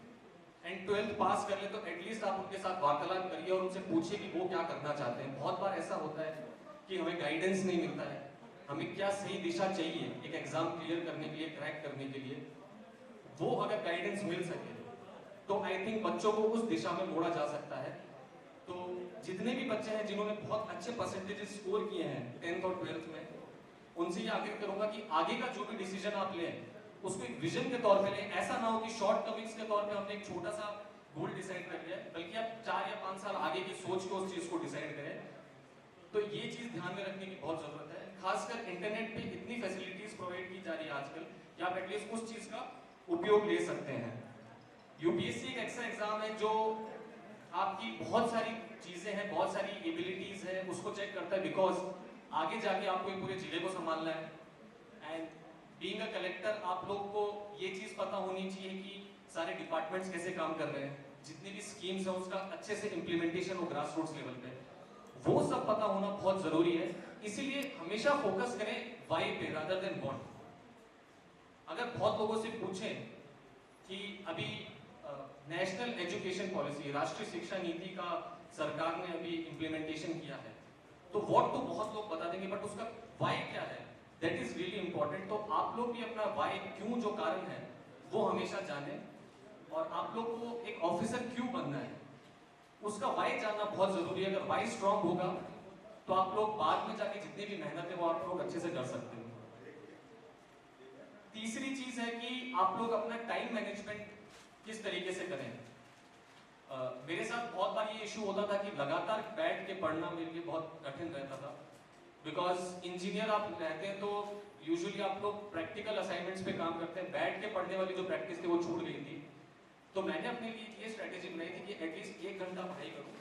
एंड 12th पास कर ले तो एटलीस्ट आप उनके साथ वार्तालाप करिए और उनसे पूछिए कि वो क्या करना चाहते हैं। बहुत बार ऐसा होता है कि हमें गाइडेंस नहीं मिलता है, हमें क्या सही दिशा चाहिए एक एग्जाम क्लियर करने के लिए, क्रैक करने के लिए। वो अगर गाइडेंस मिल सके तो आई थिंक बच्चों को उस दिशा में मोड़ा जा सकता है। तो जितने भी बच्चे हैं जिन्होंने बहुत अच्छे परसेंटेजेस स्कोर किए हैं 10th और 12th में, उनसे ये आग्रह करूंगा कि आगे का जो भी डिसीजन आप लें उसको एक विजन के तौर पे लें। ऐसा ना हो कि शॉर्ट कमिंग्स के तौर पे हमने एक छोटा सा गोल डिसाइड कर लिया है, बल्कि आप 4 या 5 साल आगे की सोच के उस चीज को डिसाइड करें। तो ये चीज ध्यान में रखने की बहुत जरूरत है। खासकर इंटरनेट पे इतनी फैसिलिटीज प्रोवाइड की जा रही है आजकल कि आप एटलीस्ट उस चीज का उपयोग ले सकते हैं। यूपीएससी एक ऐसा एग्जाम है जो आपकी बहुत सारी चीजें हैं, बहुत सारी एबिलिटीज है, उसको चेक करता है, बिकॉज आगे जाके आपको ये पूरे जिले को संभालना है। एंड बीइंग अ कलेक्टर आप लोग को ये चीज पता होनी चाहिए कि सारे डिपार्टमेंट्स कैसे काम कर रहे हैं, जितनी भी स्कीम्स हैं उसका अच्छे से इम्प्लीमेंटेशन हो ग्रास रूट्स लेवल पे, वो सब पता होना बहुत जरूरी है। इसीलिए हमेशा फोकस करें वाई पे रादर देन व्हाट। अगर बहुत लोगों से पूछें कि अभी नेशनल एजुकेशन पॉलिसी, राष्ट्रीय शिक्षा नीति का सरकार ने अभी इम्प्लीमेंटेशन किया है, तो व्हाट तो बहुत लोग बता देंगे, बट उसका वाई क्या है, दैट इज रियली इंपॉर्टेंट। तो आप लोग भी अपना वाई, क्यों जो कारण है वो हमेशा जाने, और आप लोग को एक ऑफिसर क्यों बनना है उसका वाई जानना बहुत जरूरी है। अगर वाई स्ट्रांग होगा तो आप लोग बाद में जाके जितनी भी मेहनत है वो आप लोग अच्छे से कर सकते हैं। तीसरी चीज है कि आप लोग अपना टाइम मैनेजमेंट किस तरीके से करें। मेरे साथ बहुत बार ये इशू होता था कि लगातार बैठ के पढ़ना मेरे लिए बहुत कठिन रहता था, बिकॉज इंजीनियर आप रहते हैं तो यूजुअली आप लोग प्रैक्टिकल असाइनमेंट्स पे काम करते हैं, बैठ के पढ़ने वाली जो प्रैक्टिस थी वो छूट गई थी। तो मैंने अपने लिए ये स्ट्रेटेजी बनाई थी कि एटलीस्ट 1 घंटा पढ़ाई करूँ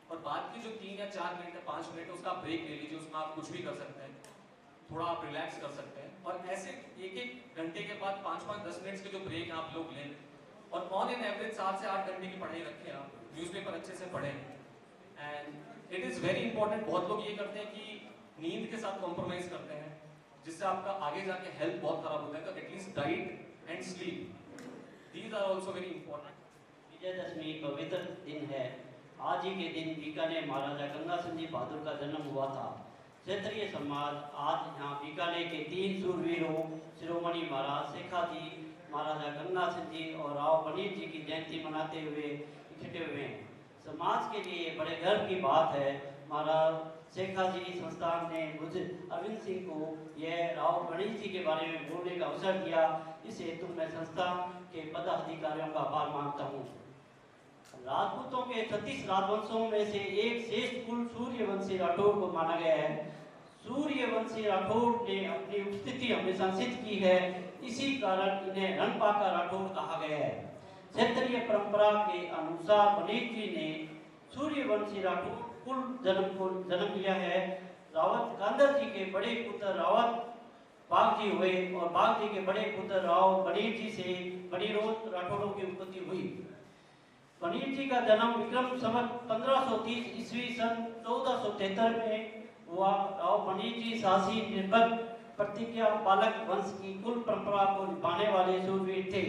और बाद की जो 3 या 4 मिनट या 5 मिनट उसका ब्रेक ले लीजिए, उसमें आप कुछ भी कर सकते हैं, थोड़ा आप रिलैक्स कर सकते हैं। और ऐसे 1-1 घंटे के बाद 5-5-10 मिनट के जो ब्रेक आप लोग लें, और ऑन एन एवरेज 7 से 8 घंटे की पढ़ाई रखें, आप न्यूज़पेपर अच्छे से पढ़ें। And it is very important, बहुत लोग ये करते हैं कि नींद के साथ कॉम्प्रोमाइज करते हैं, जिससे आपका आगे जाके हेल्थ बहुत खराब होता है। तो at least diet and sleep, these are also very important. Vijayadashami पवित्र दिन है। आज ही के दिन बीकानेर महाराजा गंगा सिंह जी बहादुर का जन्म हुआ था। क्षेत्रीय समाज आज यहाँ बीकानेर के 3 शूरवीरों शिरोमणि महाराज शेखाजी, महाराजा गंगा सिंह जी और राव बनीर जी की जयंती मनाते हुए इकट्ठे हुए हैं। समाज के लिए बड़े गर्व की बात है, महाराज शेखाजी संस्थान ने मुझे अरविंद सिंह को यह राव बनीर जी के बारे में बोलने का अवसर दिया। इस हेतु मैं संस्थान के पदाधिकारियों का आभार मानता हूँ। राजपूतों के 36 राजवंशों में से एक श्रेष्ठ कुल सूर्यवंशी राठौड़ को माना गया है। सूर्यवंशी राठौड़ ने अपनी उपस्थिति हमेशा सिद्ध की है, इसी कारण इन्हें रणपाका राठौड़ कहा गया है। क्षेत्रीय परंपरा के अनुसार बनीर जी ने सूर्यवंशी राठौड़ कुल जन्म लिया है। रावत कांदर जी के बड़े पुत्र रावत बाघ जी हुए और बाघ जी के बड़े पुत्र राव बनीर जी से बनीरोध राठौड़ों की उत्पत्ति हुई। बनीर जी का जन्म विक्रम संवत 1530 ईस्वी सन 1473 में हुआ। राव बनीर जी सासी निर्भर प्रतिज्ञा पालक वंश की कुल परंपरा को निभाने वाले शूरवीर थे।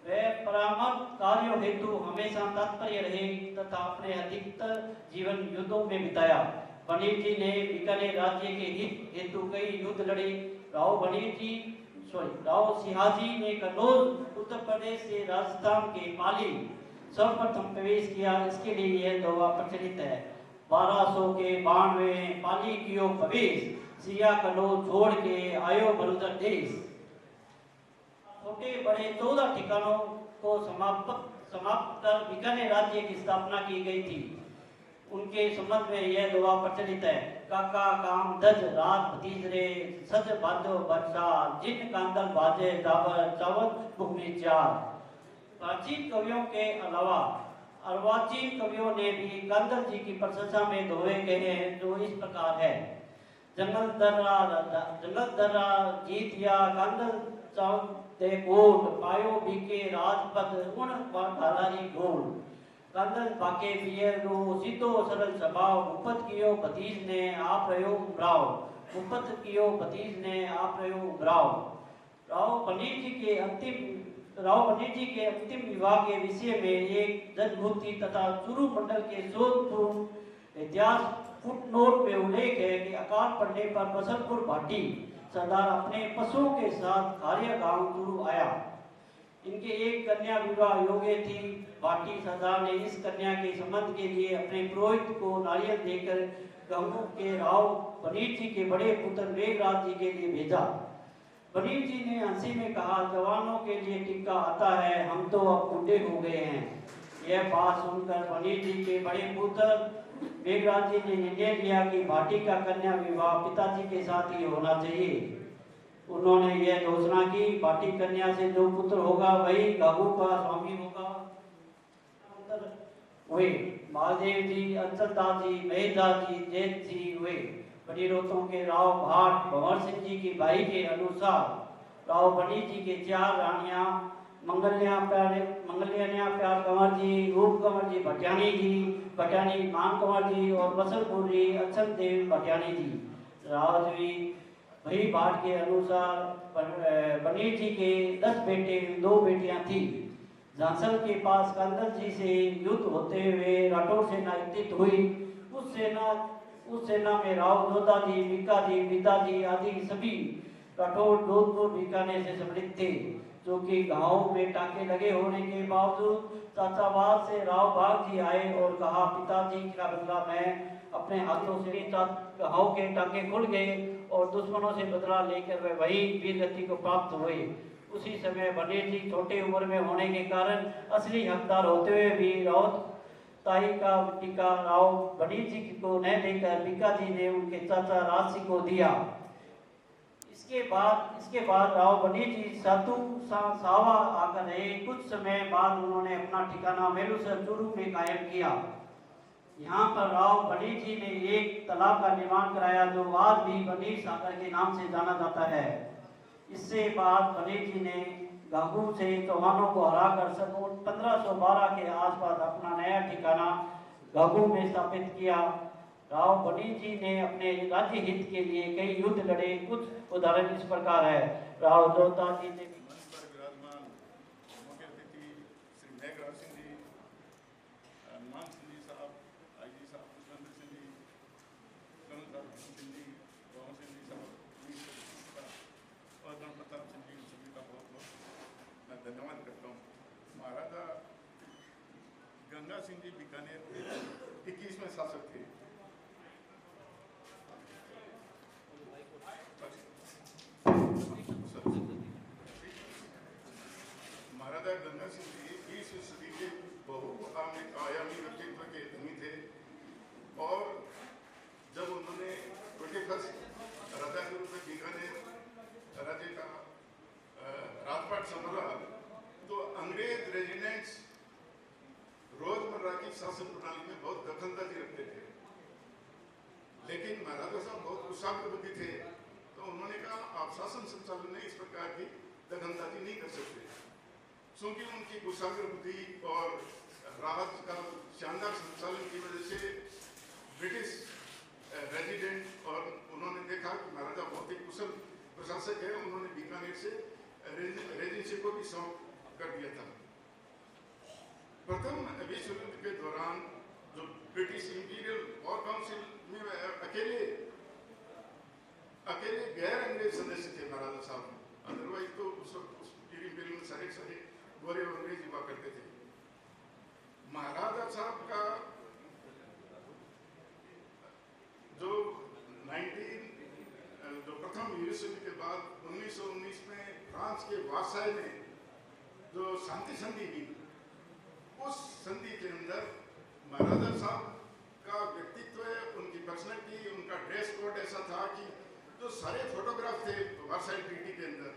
वे परामर्श कार्यों हेतु हमेशा तत्पर रहे तथा अपने अधिकतर जीवन युद्धों में बिताया। बनीर जी ने बीकानेर राज्य के हित हेतु कई युद्ध लड़े। राव सिंहाजी ने कन्नौज उत्तर प्रदेश से राजस्थान के पाली सर्वप्रथम प्रवेश किया। इसके लिए यह दोहा प्रचलित है, 1200 के 92 पाली कियो प्रवेश, सिया कन्नौज छोड़ के आयो बरुदर देश। छोटे बड़े 14 ठिकानों को समाप्त कर बीकानेर राज्य की स्थापना की गई थी। उनके संबंध में यह दोहा प्रचलित है, काका काम दज रात भतीजरे सज बाजो बरसा, जिन कांदल बाजे जावर चावत भूमि चार। प्राचीन कवियों के अलावा अर्वाचीन कवियों ने भी कांदल जी की प्रशंसा में दोहे कहे हैं, जो इस प्रकार है। जंगल दर्रा जीतिया कांदल चाव ते कोट, पायो बीके राजपद उन धारारी गोल। कांदल बाके पियर रो सीधो सरल स्वभाव, उपत कियो भतीज ने आप रहो उमराव, उपत कियो भतीज ने आप रहो उमराव। राव बनीर जी के अंतिम विवाह के विषय में एक जनभूति तथा चूरू मंडल के शोधपूर्ण इतिहास फुटनोट में उल्लेख है कि अकाल पड़ने पर बसंतपुर भाटी सरदार अपने पशुओं के साथ खारिया गांव चूरू आया। इनके एक कन्या विवाह योग्य थी। भाटी सरदार ने इस कन्या के संबंध के लिए अपने पुरोहित को नारियल देकर गंगू के राव बनीर जी के बड़े पुत्र मेघराज जी के लिए भेजा। बनीर जी ने हंसी में कहा, जवानों के लिए टिक्का आता है, हम तो अब बूढ़े हो गए हैं। यह बात सुनकर पंडित जी के बड़े पुत्र मेघराज जी ने निर्णय लिया कि भाटी का कन्या विवाह पिताजी के साथ ही होना चाहिए। उन्होंने यह घोषणा की, भाटी कन्या से जो पुत्र होगा वही गागू का स्वामी होगा। हुए महादेव जी, अंचलदास जी, महेशदास जी, जैत जी हुए। बनीरोतों के राव भाट भंवर सिंह जी की भाई के अनुसार राव बनी जी के 4 रानियां मंगल्या प्यार कंवर जी, रूप कंवर जी भटियानी मान कंवर जी और वसंतपुर जी अक्षर देव भटियानी जी। राजवी भाई भाट के अनुसार बनी जी के 10 बेटे 2 बेटियां थी। झांसन के पास कांदल जी से युद्ध होते हुए राठौर सेना स्थित हुई। उस सेना में राव जोधा जी, बीका जी, पिताजी आदि सभी राठौर जोधपुर बीकानेर से सम्मिलित थे, जो कि गांव में टांके लगे होने के बावजूद चाचाबाद से राव बाग जी आए और कहा, पिताजी का बदला मैं अपने हाथों से गांव के टांके खुल गए और दुश्मनों से बदला लेकर वे वही वीरगति को प्राप्त हुए। उसी समय बनेर जी छोटे उम्र में होने के कारण असली हकदार होते हुए भी राउत ताई का टीका राव बनीर जी को न देकर बीका जी ने उनके चाचा राज सिंह को दिया। इसके बाद राव बनीर जी सातु सावा आकर रहे। कुछ समय बाद उन्होंने अपना ठिकाना मेलूसर चूरू में कायम किया। यहाँ पर राव बनीर जी ने एक तालाब का निर्माण कराया, जो आज भी बनीर सागर के नाम से जाना जाता है। इससे बाद बनीर जी ने गागू से चौहानों को हराकर सन 1512 के आसपास अपना नया ठिकाना गागू में स्थापित किया। राव बनीर जी ने अपने राज्य हित के लिए कई युद्ध लड़े। कुछ उदाहरण इस प्रकार है। राव जोधा जी ने धन्यवाद करता हूँ। महाराजा गंगा सिंह जी बीकानेर के 21वें शासक थे। महाराजा गंगा सिंह जी 20वीं सदी के बहुआयामी व्यक्तित्व के धनी थे और जब उन्होंने 21st राजा के रूप में बीकानेर राज्य का राजपाट संभाला तो अंग्रेज रेजिडेंट्स रोजमर्रा की शासन प्रणाली में बहुत दखलंदाजी रखते थे, लेकिन महाराजा साहब बहुत कुशाग्र बुद्धि थे, तो उन्होंने कहा आप शासन संचालन में इस प्रकार की दखलंदाजी नहीं कर सकते, क्योंकि उनकी कुशाग्र बुद्धि और राज का शानदार संचालन की वजह से ब्रिटिश रेजिडेंट और उन्होंने देखा कि महाराजा बहुत ही कुशल प्रशासक है, उन्होंने बीकानेर से रेजिडेंसी को भी सौंप कर दिया था। प्रथम विश्व युद्ध के दौरान जो ब्रिटिश इंपीरियल वॉर काउंसिल में अकेले गैर अंग्रेज सदस्य थे महाराजा साहब, अदरवाइज तो उस इंपीरियल में सारे गोरे अंग्रेज हुआ करते थे। महाराजा साहब का जो प्रथम विश्व युद्ध के बाद 1919 में फ्रांस के वारसाई में जो शांति संधि हुई, उस संधि के अंदर महाराजा साहब का व्यक्तित्व, उनकी पर्सनैलिटी, उनका ड्रेस कोड ऐसा था कि जो सारे फोटोग्राफ थे वारसाई ट्रीटी के अंदर,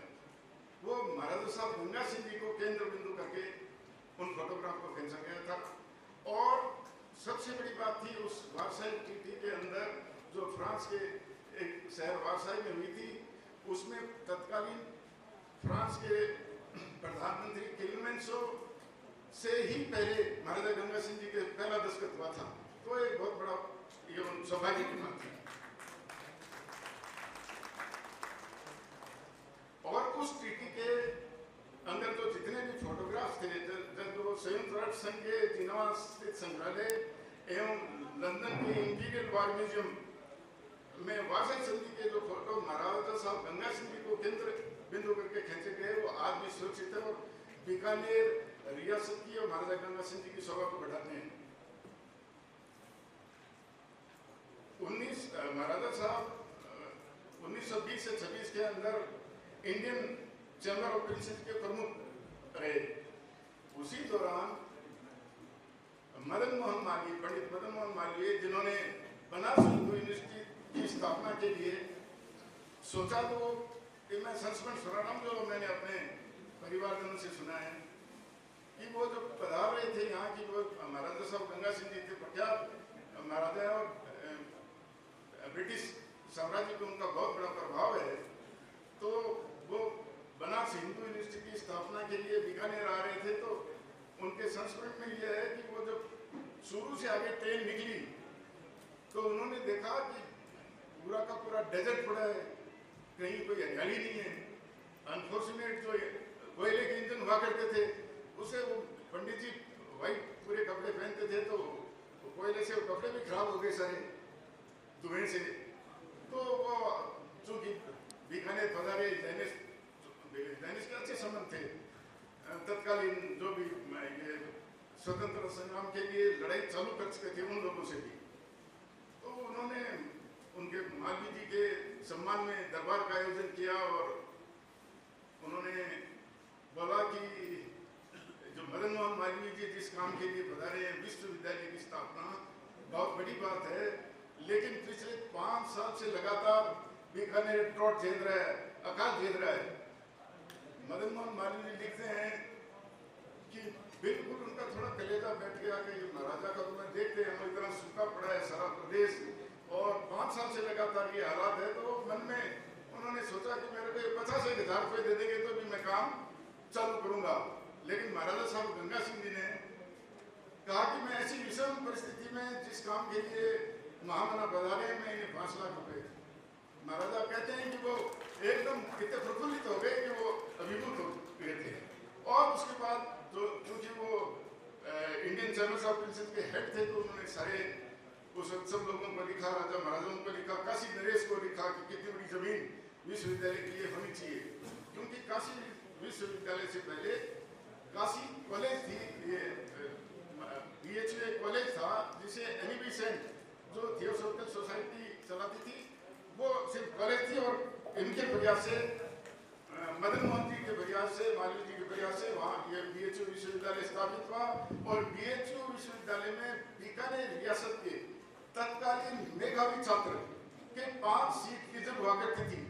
वो महाराजा साहब गंगा सिंह जी को केंद्र बिंदु करके उन फोटोग्राफ को खींचा गया था। और सबसे बड़ी बात थी उस वारसाई ट्रीटी के अंदर जो फ्रांस के एक शहर वारसाई में हुई थी, उसमें तत्कालीन फ्रांस के प्रधानमंत्री क्लेमेंसो से ही पहले महाराजा गंगा सिंह जी के पहला दस्तखत हुआ था, तो एक बहुत बड़ा ये सौभाग्य की बात है। और उस ट्रीटी के अंदर जो जितने भी फोटोग्राफ थे, जब वो संयुक्त राष्ट्र संघ के जिनेवा स्थित संग्रहालय एवं लंदन के इंपीरियल वॉर म्यूजियम में वारसाई संधि के जो फोटो महाराजा साहब गंगा सिंह जी को केंद्र बिंदु करके खींचे गए, वो आज भी सुरक्षित है और बीकानेर रियासत की और महाराजा गंगा सिंह जी की शोभा को बढ़ाते हैं। महाराजा साहब 1920 से 26 के अंदर इंडियन चैम्बर ऑफ प्रिंसेस के प्रमुख रहे। उसी दौरान मदन मोहन मालवीय, पंडित मदन मोहन मालवीय, जिन्होंने बनारस हिंदू यूनिवर्सिटी की स्थापना के लिए सोचा, तो कि मैं संस्मरण सुना रहा हूँ जो मैंने अपने परिवारजनों से सुना है कि वो जो पधार रहे थे यहाँ की, वो महाराजा साहब गंगा सिंह जी थे, प्रख्यात महाराजा, और ब्रिटिश साम्राज्य पे उनका बहुत बड़ा प्रभाव है। तो वो बनारस हिंदू यूनिवर्सिटी की स्थापना के लिए बीकानेर आ रहे थे, तो उनके संस्मरण में यह है कि वो जब शुरू से आगे ट्रेन निकली तो उन्होंने देखा कि पूरा का पूरा डेजर्ट पड़ा है, कहीं कोई हरियाली नहीं है। अनफॉर्चुनेट जो कोयले के इंजन हुआ करते थे, उसे वो पंडित जी वाइट पूरे कपड़े पहनते थे, तो कोयले से वो कपड़े भी खराब हो गए सारे धुएं से। तो वो चूंकि बीकानेर पधारे, जैनिस के अच्छे संबंध थे, तत्कालीन जो भी ये स्वतंत्र संग्राम के लिए लड़ाई चालू कर चुके थे उन लोगों से भी, तो उन्होंने उनके मालवीय जी के सम्मान में दरबार का आयोजन किया और उन्होंने बोला कि जो मदन मोहन मालवीय जी जिस काम के लिए पधारे हैं, विश्वविद्यालय की स्थापना, बहुत बड़ी बात है, लेकिन पिछले 5 साल से लगातार बीकानेर ट्रॉट झेल रहा है, अकाल झेल रहा है। मदन मोहन मालवीय लिखते हैं कि बिल्कुल उनका थोड़ा कलेजा बैठ गया कि महाराजा का तो मैं देखते हैं हम इतना सूखा पड़ा है सारा प्रदेश, और 5 साल से लगातार ये हालात है। तो मन में उन्होंने सोचा कि मेरे को 50,000 रुपये दे देंगे तो भी मैं काम चालू करूंगा। लेकिन महाराजा साहब गंगा सिंह जी ने कहा कि मैं ऐसी विषम परिस्थिति में जिस काम के लिए महामना पधारे, मैं इन्हें 5 लाख रुपए। महाराजा कहते हैं कि वो एकदम इतने प्रफुल्लित हो गए कि वो अभिभूत हो गए थे। और उसके बाद जो क्योंकि वो इंडियन चैम्बर्स ऑफ प्रिंसेस के हेड थे, तो उन्होंने सारे उस सब लोगों को लिखा, राजा महाराजाओं को लिखा, काशी नरेश को लिखा कि कितनी बड़ी जमीन विश्वविद्यालय के लिए होनी चाहिए, क्योंकि काशी विश्वविद्यालय से पहले काशी कॉलेज थी, ये BHU कॉलेज था, जिसे NEB सेंट जो थियोसॉफिकल सोसाइटी चलाती थी, वो सिर्फ कॉलेज थी। और इनके प्रयास से, मदन मोहन जी के प्रयास से, मालवीय जी के प्रयास से वहाँ ये BHU विश्वविद्यालय स्थापित हुआ। और BHU विश्वविद्यालय में बीकानेर रियासत के तत्कालीन मेधावी छात्र के 5 सीट रिजर्व हुआ करती थी,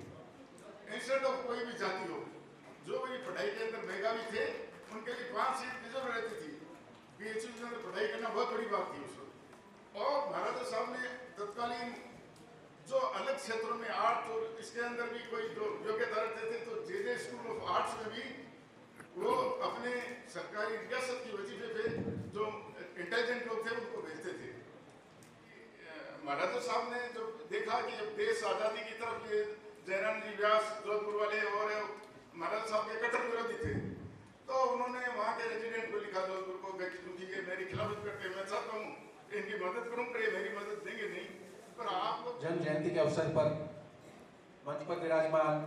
इंस्टेड ऑफ कोई भी जाति हो, जो भी पढ़ाई के अंदर मेधावी थे उनके लिए 5 सीट रिजर्व रहती थी। BHU के अंदर पढ़ाई करना बहुत बड़ी बात थी उस वक्त। और महाराजा साहब ने तत्कालीन जो अलग क्षेत्रों में आर्ट और इसके अंदर भी कोई जो योग्यता रखते थे, तो JJ स्कूल ऑफ आर्ट्स में भी वो अपने सरकारी रियासत की वजीफे पे जो इंटेलिजेंट लोग थे उनको भेजते थे। महाराजा साहब ने जो देखा कि अब देश आज़ादी की तरफ, ये जयराम जी व्यास जोधपुर वाले और महाराजा साहब के कट्टर विरोधी थे, तो उन्होंने वहाँ के रेजिडेंट को लिखा जोधपुर को, क्योंकि ये मेरी खिलाफत करते हैं, मैं चाहता हूँ इनकी मदद करूँ, पर ये मेरी मदद देंगे नहीं। पर आप लोग जन्म जयंती के अवसर पर मंच पर विराजमान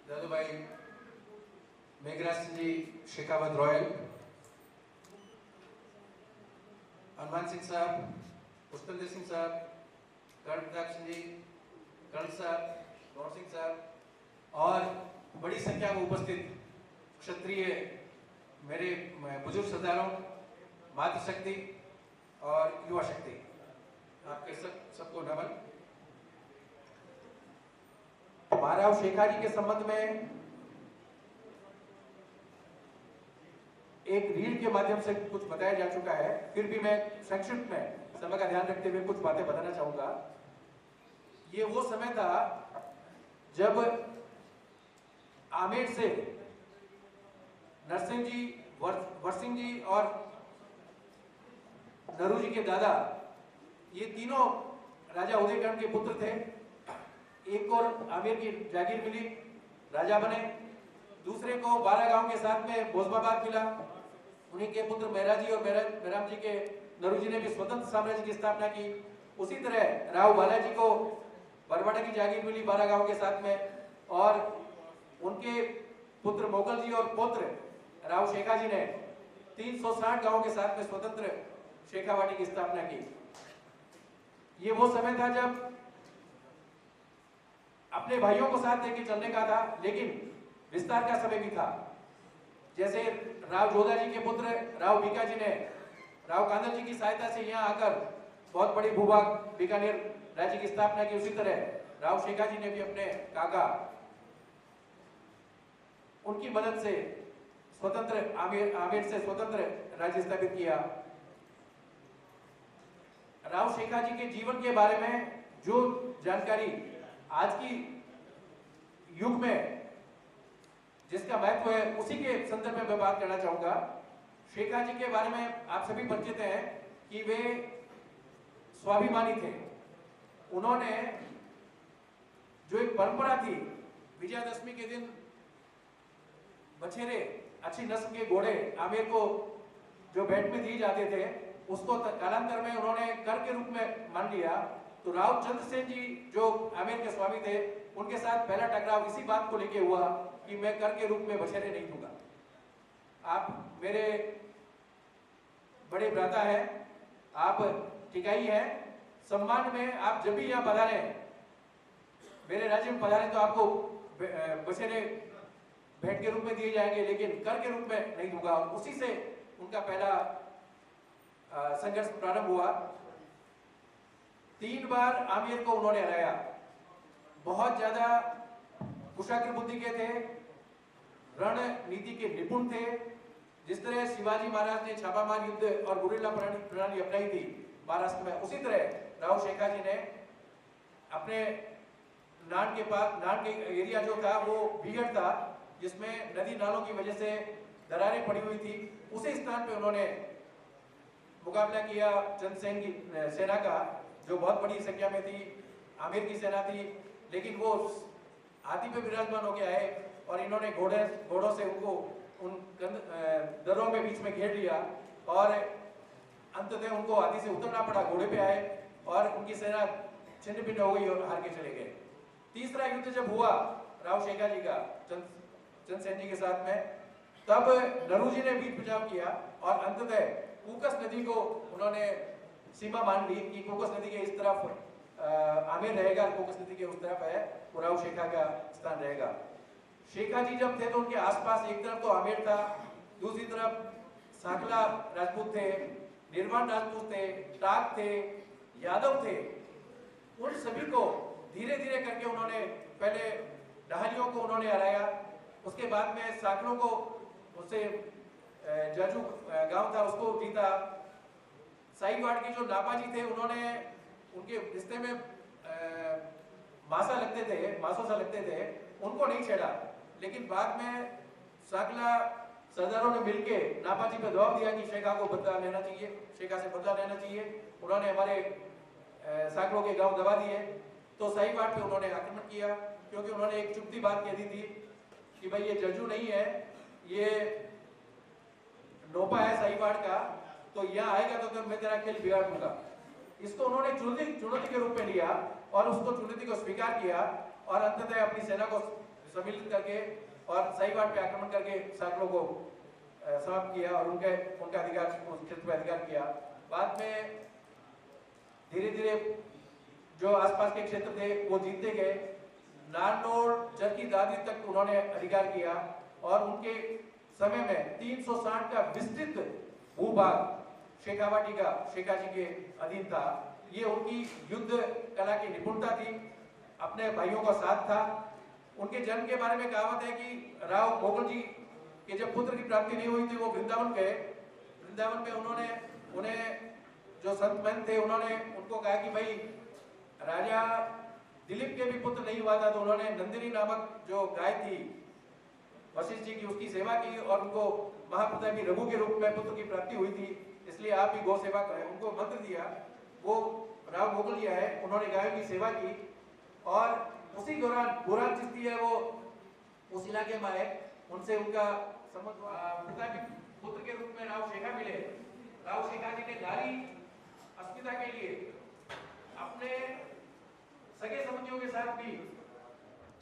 दादू भाई मेघराज सिंह जी शेखावत रॉयल, हनुमान सिंह साहब, पुष्पेंद्र सिंह साहब, कर्ण प्रताप सिंह जी, कर्ण साहब, गौर सिंह साहब और बड़ी संख्या में उपस्थित क्षत्रिय मेरे बुजुर्ग सरदारों, मातृशक्ति और युवा शक्ति, आपके सबको नमन। महाराव शेखाजी के संबंध में एक रील के माध्यम से कुछ बताया जा चुका है, फिर भी मैं संक्षिप्त में समय का ध्यान रखते हुए कुछ बातें बताना चाहूंगा। ये वो समय था जब आमेर से नरसिंह जी, वरसिंह जी और नरू जी के दादा, ये तीनों राजा उदयकर्ण के पुत्र थे। एक को आमेर की जागीर मिली, राजा बने, दूसरे को 12 गांव के साथ में भोजबाबाद मिला, उन्हीं के पुत्र मेहरा जी और मेहराम जी के नरू जी ने भी स्वतंत्र साम्राज्य की स्थापना की। उसी तरह राव बालाजी को बरवाड़ा की जागीर मिली 12 गांव के साथ में, और उनके पुत्र मोगल जी और पौत्र राव शेखाजी ने 360 गांवों के साथ में स्वतंत्र शेखावाटी की स्थापना की। ये वो समय था जब अपने भाइयों को साथ लेके चलने का था, लेकिन विस्तार का समय भी था। जैसे राव जोधा जी के पुत्र राव बीका जी ने राव कांदल जी की सहायता से यहाँ आकर बहुत बड़ी भूभाग बीकानेर राज्य की स्थापना की। उसी तरह राव शेखाजी ने भी अपने काका उनकी मदद से स्वतंत्र आमेर से स्वतंत्र राज्य स्थापित किया। राव शेखाजी के जीवन के बारे में जो जानकारी आज की युग में जिसका महत्व है उसी के संदर्भ में मैं बात करना चाहूंगा। शेखाजी के बारे में आप सभी परिचित हैं कि वे स्वाभिमानी थे। उन्होंने जो एक परंपरा थी, विजयादशमी के दिन बछेरे अच्छी नस्ल के घोड़े आमेर को जो भेंट में दिए जाते थे, उसको कालांतर में उन्होंने कर के रूप में मान लिया। तो राव चंद्रसेन जी जो आमेर के स्वामी थे, उनके साथ पहला टकराव इसी बात को लेके हुआ कि मैं कर के रूप में बछेरे नहीं दूंगा। आप मेरे बड़े भ्राता हैं, आप टिकाई हैं, सम्मान में आप जब भी यहाँ पधारे, मेरे राज्य में पधारे तो आपको बछेरे भेंट के रूप में दिए जाएंगे, लेकिन कर के रूप में नहीं दूंगा। उसी से उनका पहला संघर्ष प्रारंभ हुआ। 3 बार आमेर को उन्होंने हराया। बहुत ज्यादा कुशाग्र बुद्धि के थे, रणनीति के निपुण थे। जिस तरह शिवाजी महाराज ने छापामार युद्ध और गुरिल्ला प्रणाली अपनाई थी महाराष्ट्र में, उसी तरह राव शेखाजी ने अपने नान के पास, नान के एरिया जो था वो बीहड़ था, जिसमें नदी नालों की वजह से दरारें पड़ी हुई थी, उसी स्थान पे उन्होंने मुकाबला किया चंद्रसेन की सेना का, जो बहुत बड़ी संख्या में थी, आमेर की सेना थी। लेकिन वो हाथी पे विराजमान होके आए और इन्होंने घोड़ों से उनको उन दर्रों में बीच में घेर लिया और अंततः उनको हाथी से उतरना पड़ा, घोड़े पे आए और उनकी सेना छिन्न भिन्न हो गई और हार के चले गए। तीसरा युद्ध जब हुआ राव शेखाजी का चंद्रसेन जी के साथ में, तब नरूजी ने वीर बचाव किया और अंततः कूकस नदी को उन्होंने सीमा मान ली कि कूकस नदी के इस तरफ आमेर रहेगा, कूकस नदी के उस तरफ है वो राव शेखा का स्थान रहेगा। शेखाजी जब थे तो उनके आसपास एक तरफ तो आमेर था, दूसरी तरफ साकला राजपूत थे, निर्वाण राजपूत थे, टाक थे, यादव थे। उन सभी को धीरे धीरे करके उन्होंने पहले डहालियों को उन्होंने हराया, उसके बाद में साकलों को, उससे जाजू गांव था उसको जीता। साईवाड़ के जो नापाजी थे उन्होंने, उनके रिश्ते में मासा लगते थे, मासों सा लगते थे, उनको नहीं छेड़ा। लेकिन बाद में साकला सरदारों ने मिलके नापाजी पे दबाव दिया कि शेखा को बदला लेना चाहिए, शेखा से बदला लेना चाहिए। उन्होंने हमारे साकलों के गांव दबा दिए, तो साईवाड़ पे उन्होंने आक्रमण किया, क्योंकि उन्होंने एक चुपती बात कह दी थी कि भाई ये जजू नहीं है, ये नोपा है साईवाड़ का, तो यहाँ आएगा तो मैं तेरा खेल बिगाड़ दूंगा। इसको उन्होंने चुनौती के रूप में लिया और उसको चुनौती को स्वीकार किया और अंततः अपनी सेना को सम्मिलित करके और साईवाड़ पे आक्रमण करके साकलों को समाप्त किया और उनका अधिकार, उस क्षेत्र पर अधिकार किया। बाद में धीरे धीरे जो आसपास के क्षेत्र थे वो जीतते गए। नारनौल, चरखी दादरी तक उन्होंने अधिकार किया और उनके समय में 360 का विस्तृत भूभाग शेखावाटी का शेखाजी के अधीन था। ये उनकी युद्ध कला की निपुणता थी, अपने भाइयों का साथ था। उनके जन्म के बारे में कहावत है कि राव मोगल जी के जब पुत्र की प्राप्ति नहीं हुई थी वो वृंदावन गए। वृंदावन में उन्हें जो संत महंत थे उन्होंने उनको कहा कि भाई राजा दिलीप के भी पुत्र नहीं हुआ था, तो उन्होंने नंदिनी नामक जो गाय थी वशिष्ठ जी की, उसकी सेवा की और उनको महाप्रतापी रघु के रूप में पुत्र की प्राप्ति हुई थी, इसलिए आप भी गौ सेवा करें। उनको मंत्र दिया, वो राव मोगल जी है, उन्होंने गाय की सेवा की और उसी दौरान बुरान चिश्ती है वो उस इलाके में आए, उनसे उनका संबंध हुआ। प्रतापी पुत्र के रूप में राव शेखा मिले। राव शेखा जी ने नारी अस्मिता के लिए अपने सगे संबंधियों के साथ भी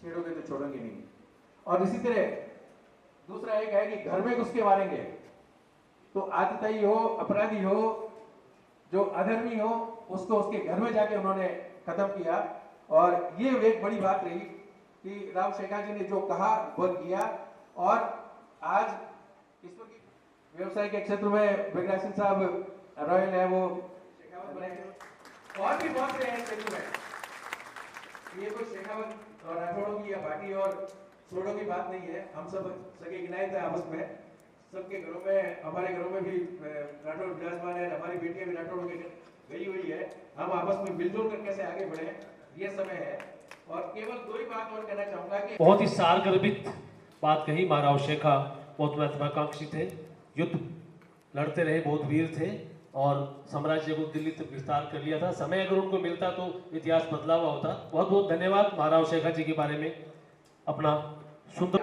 छेड़ोगे तो छोड़ेंगे नहीं। और इसी तरह दूसरा एक है कि घर में घुस के मारेंगे, तो आतताई हो, अपराधी हो, जो अधर्मी हो, उसको उसके घर में जाके उन्होंने खत्म किया। और ये एक बड़ी बात रही कि राव शेखा जी ने जो कहा वो किया। और आज ईश्वर के व्यवसाय के क्षेत्र में बघेला सिंह साहब रॉयल है वो शेखावत बने और भी बहुत से हैं क्षेत्र में। ये कोई शेखावत और राठौड़ों की या भाटी और सोड़ों की बात नहीं है, हम सब सगे गिनायत है आपस में। सबके घरों में, हमारे घरों में भी राठौड़ विराजमान है, हमारी बेटियां भी राठौड़ों के गई हुई है। हम आपस में मिलजुल कर कैसे आगे बढ़े, ये समय है। और केवल दो ही बात और कहना चाहूंगा कि बहुत ही सारगर्भित बात कही। महाराव शेखा बहुत महत्वाकांक्षी थे, युद्ध लड़ते रहे, बहुत वीर थे और साम्राज्य को दिल्ली तक विस्तार कर लिया था। समय अगर उनको मिलता तो इतिहास बदला हुआ होता। बहुत बहुत धन्यवाद महाराव शेखा जी के बारे में अपना सुंदर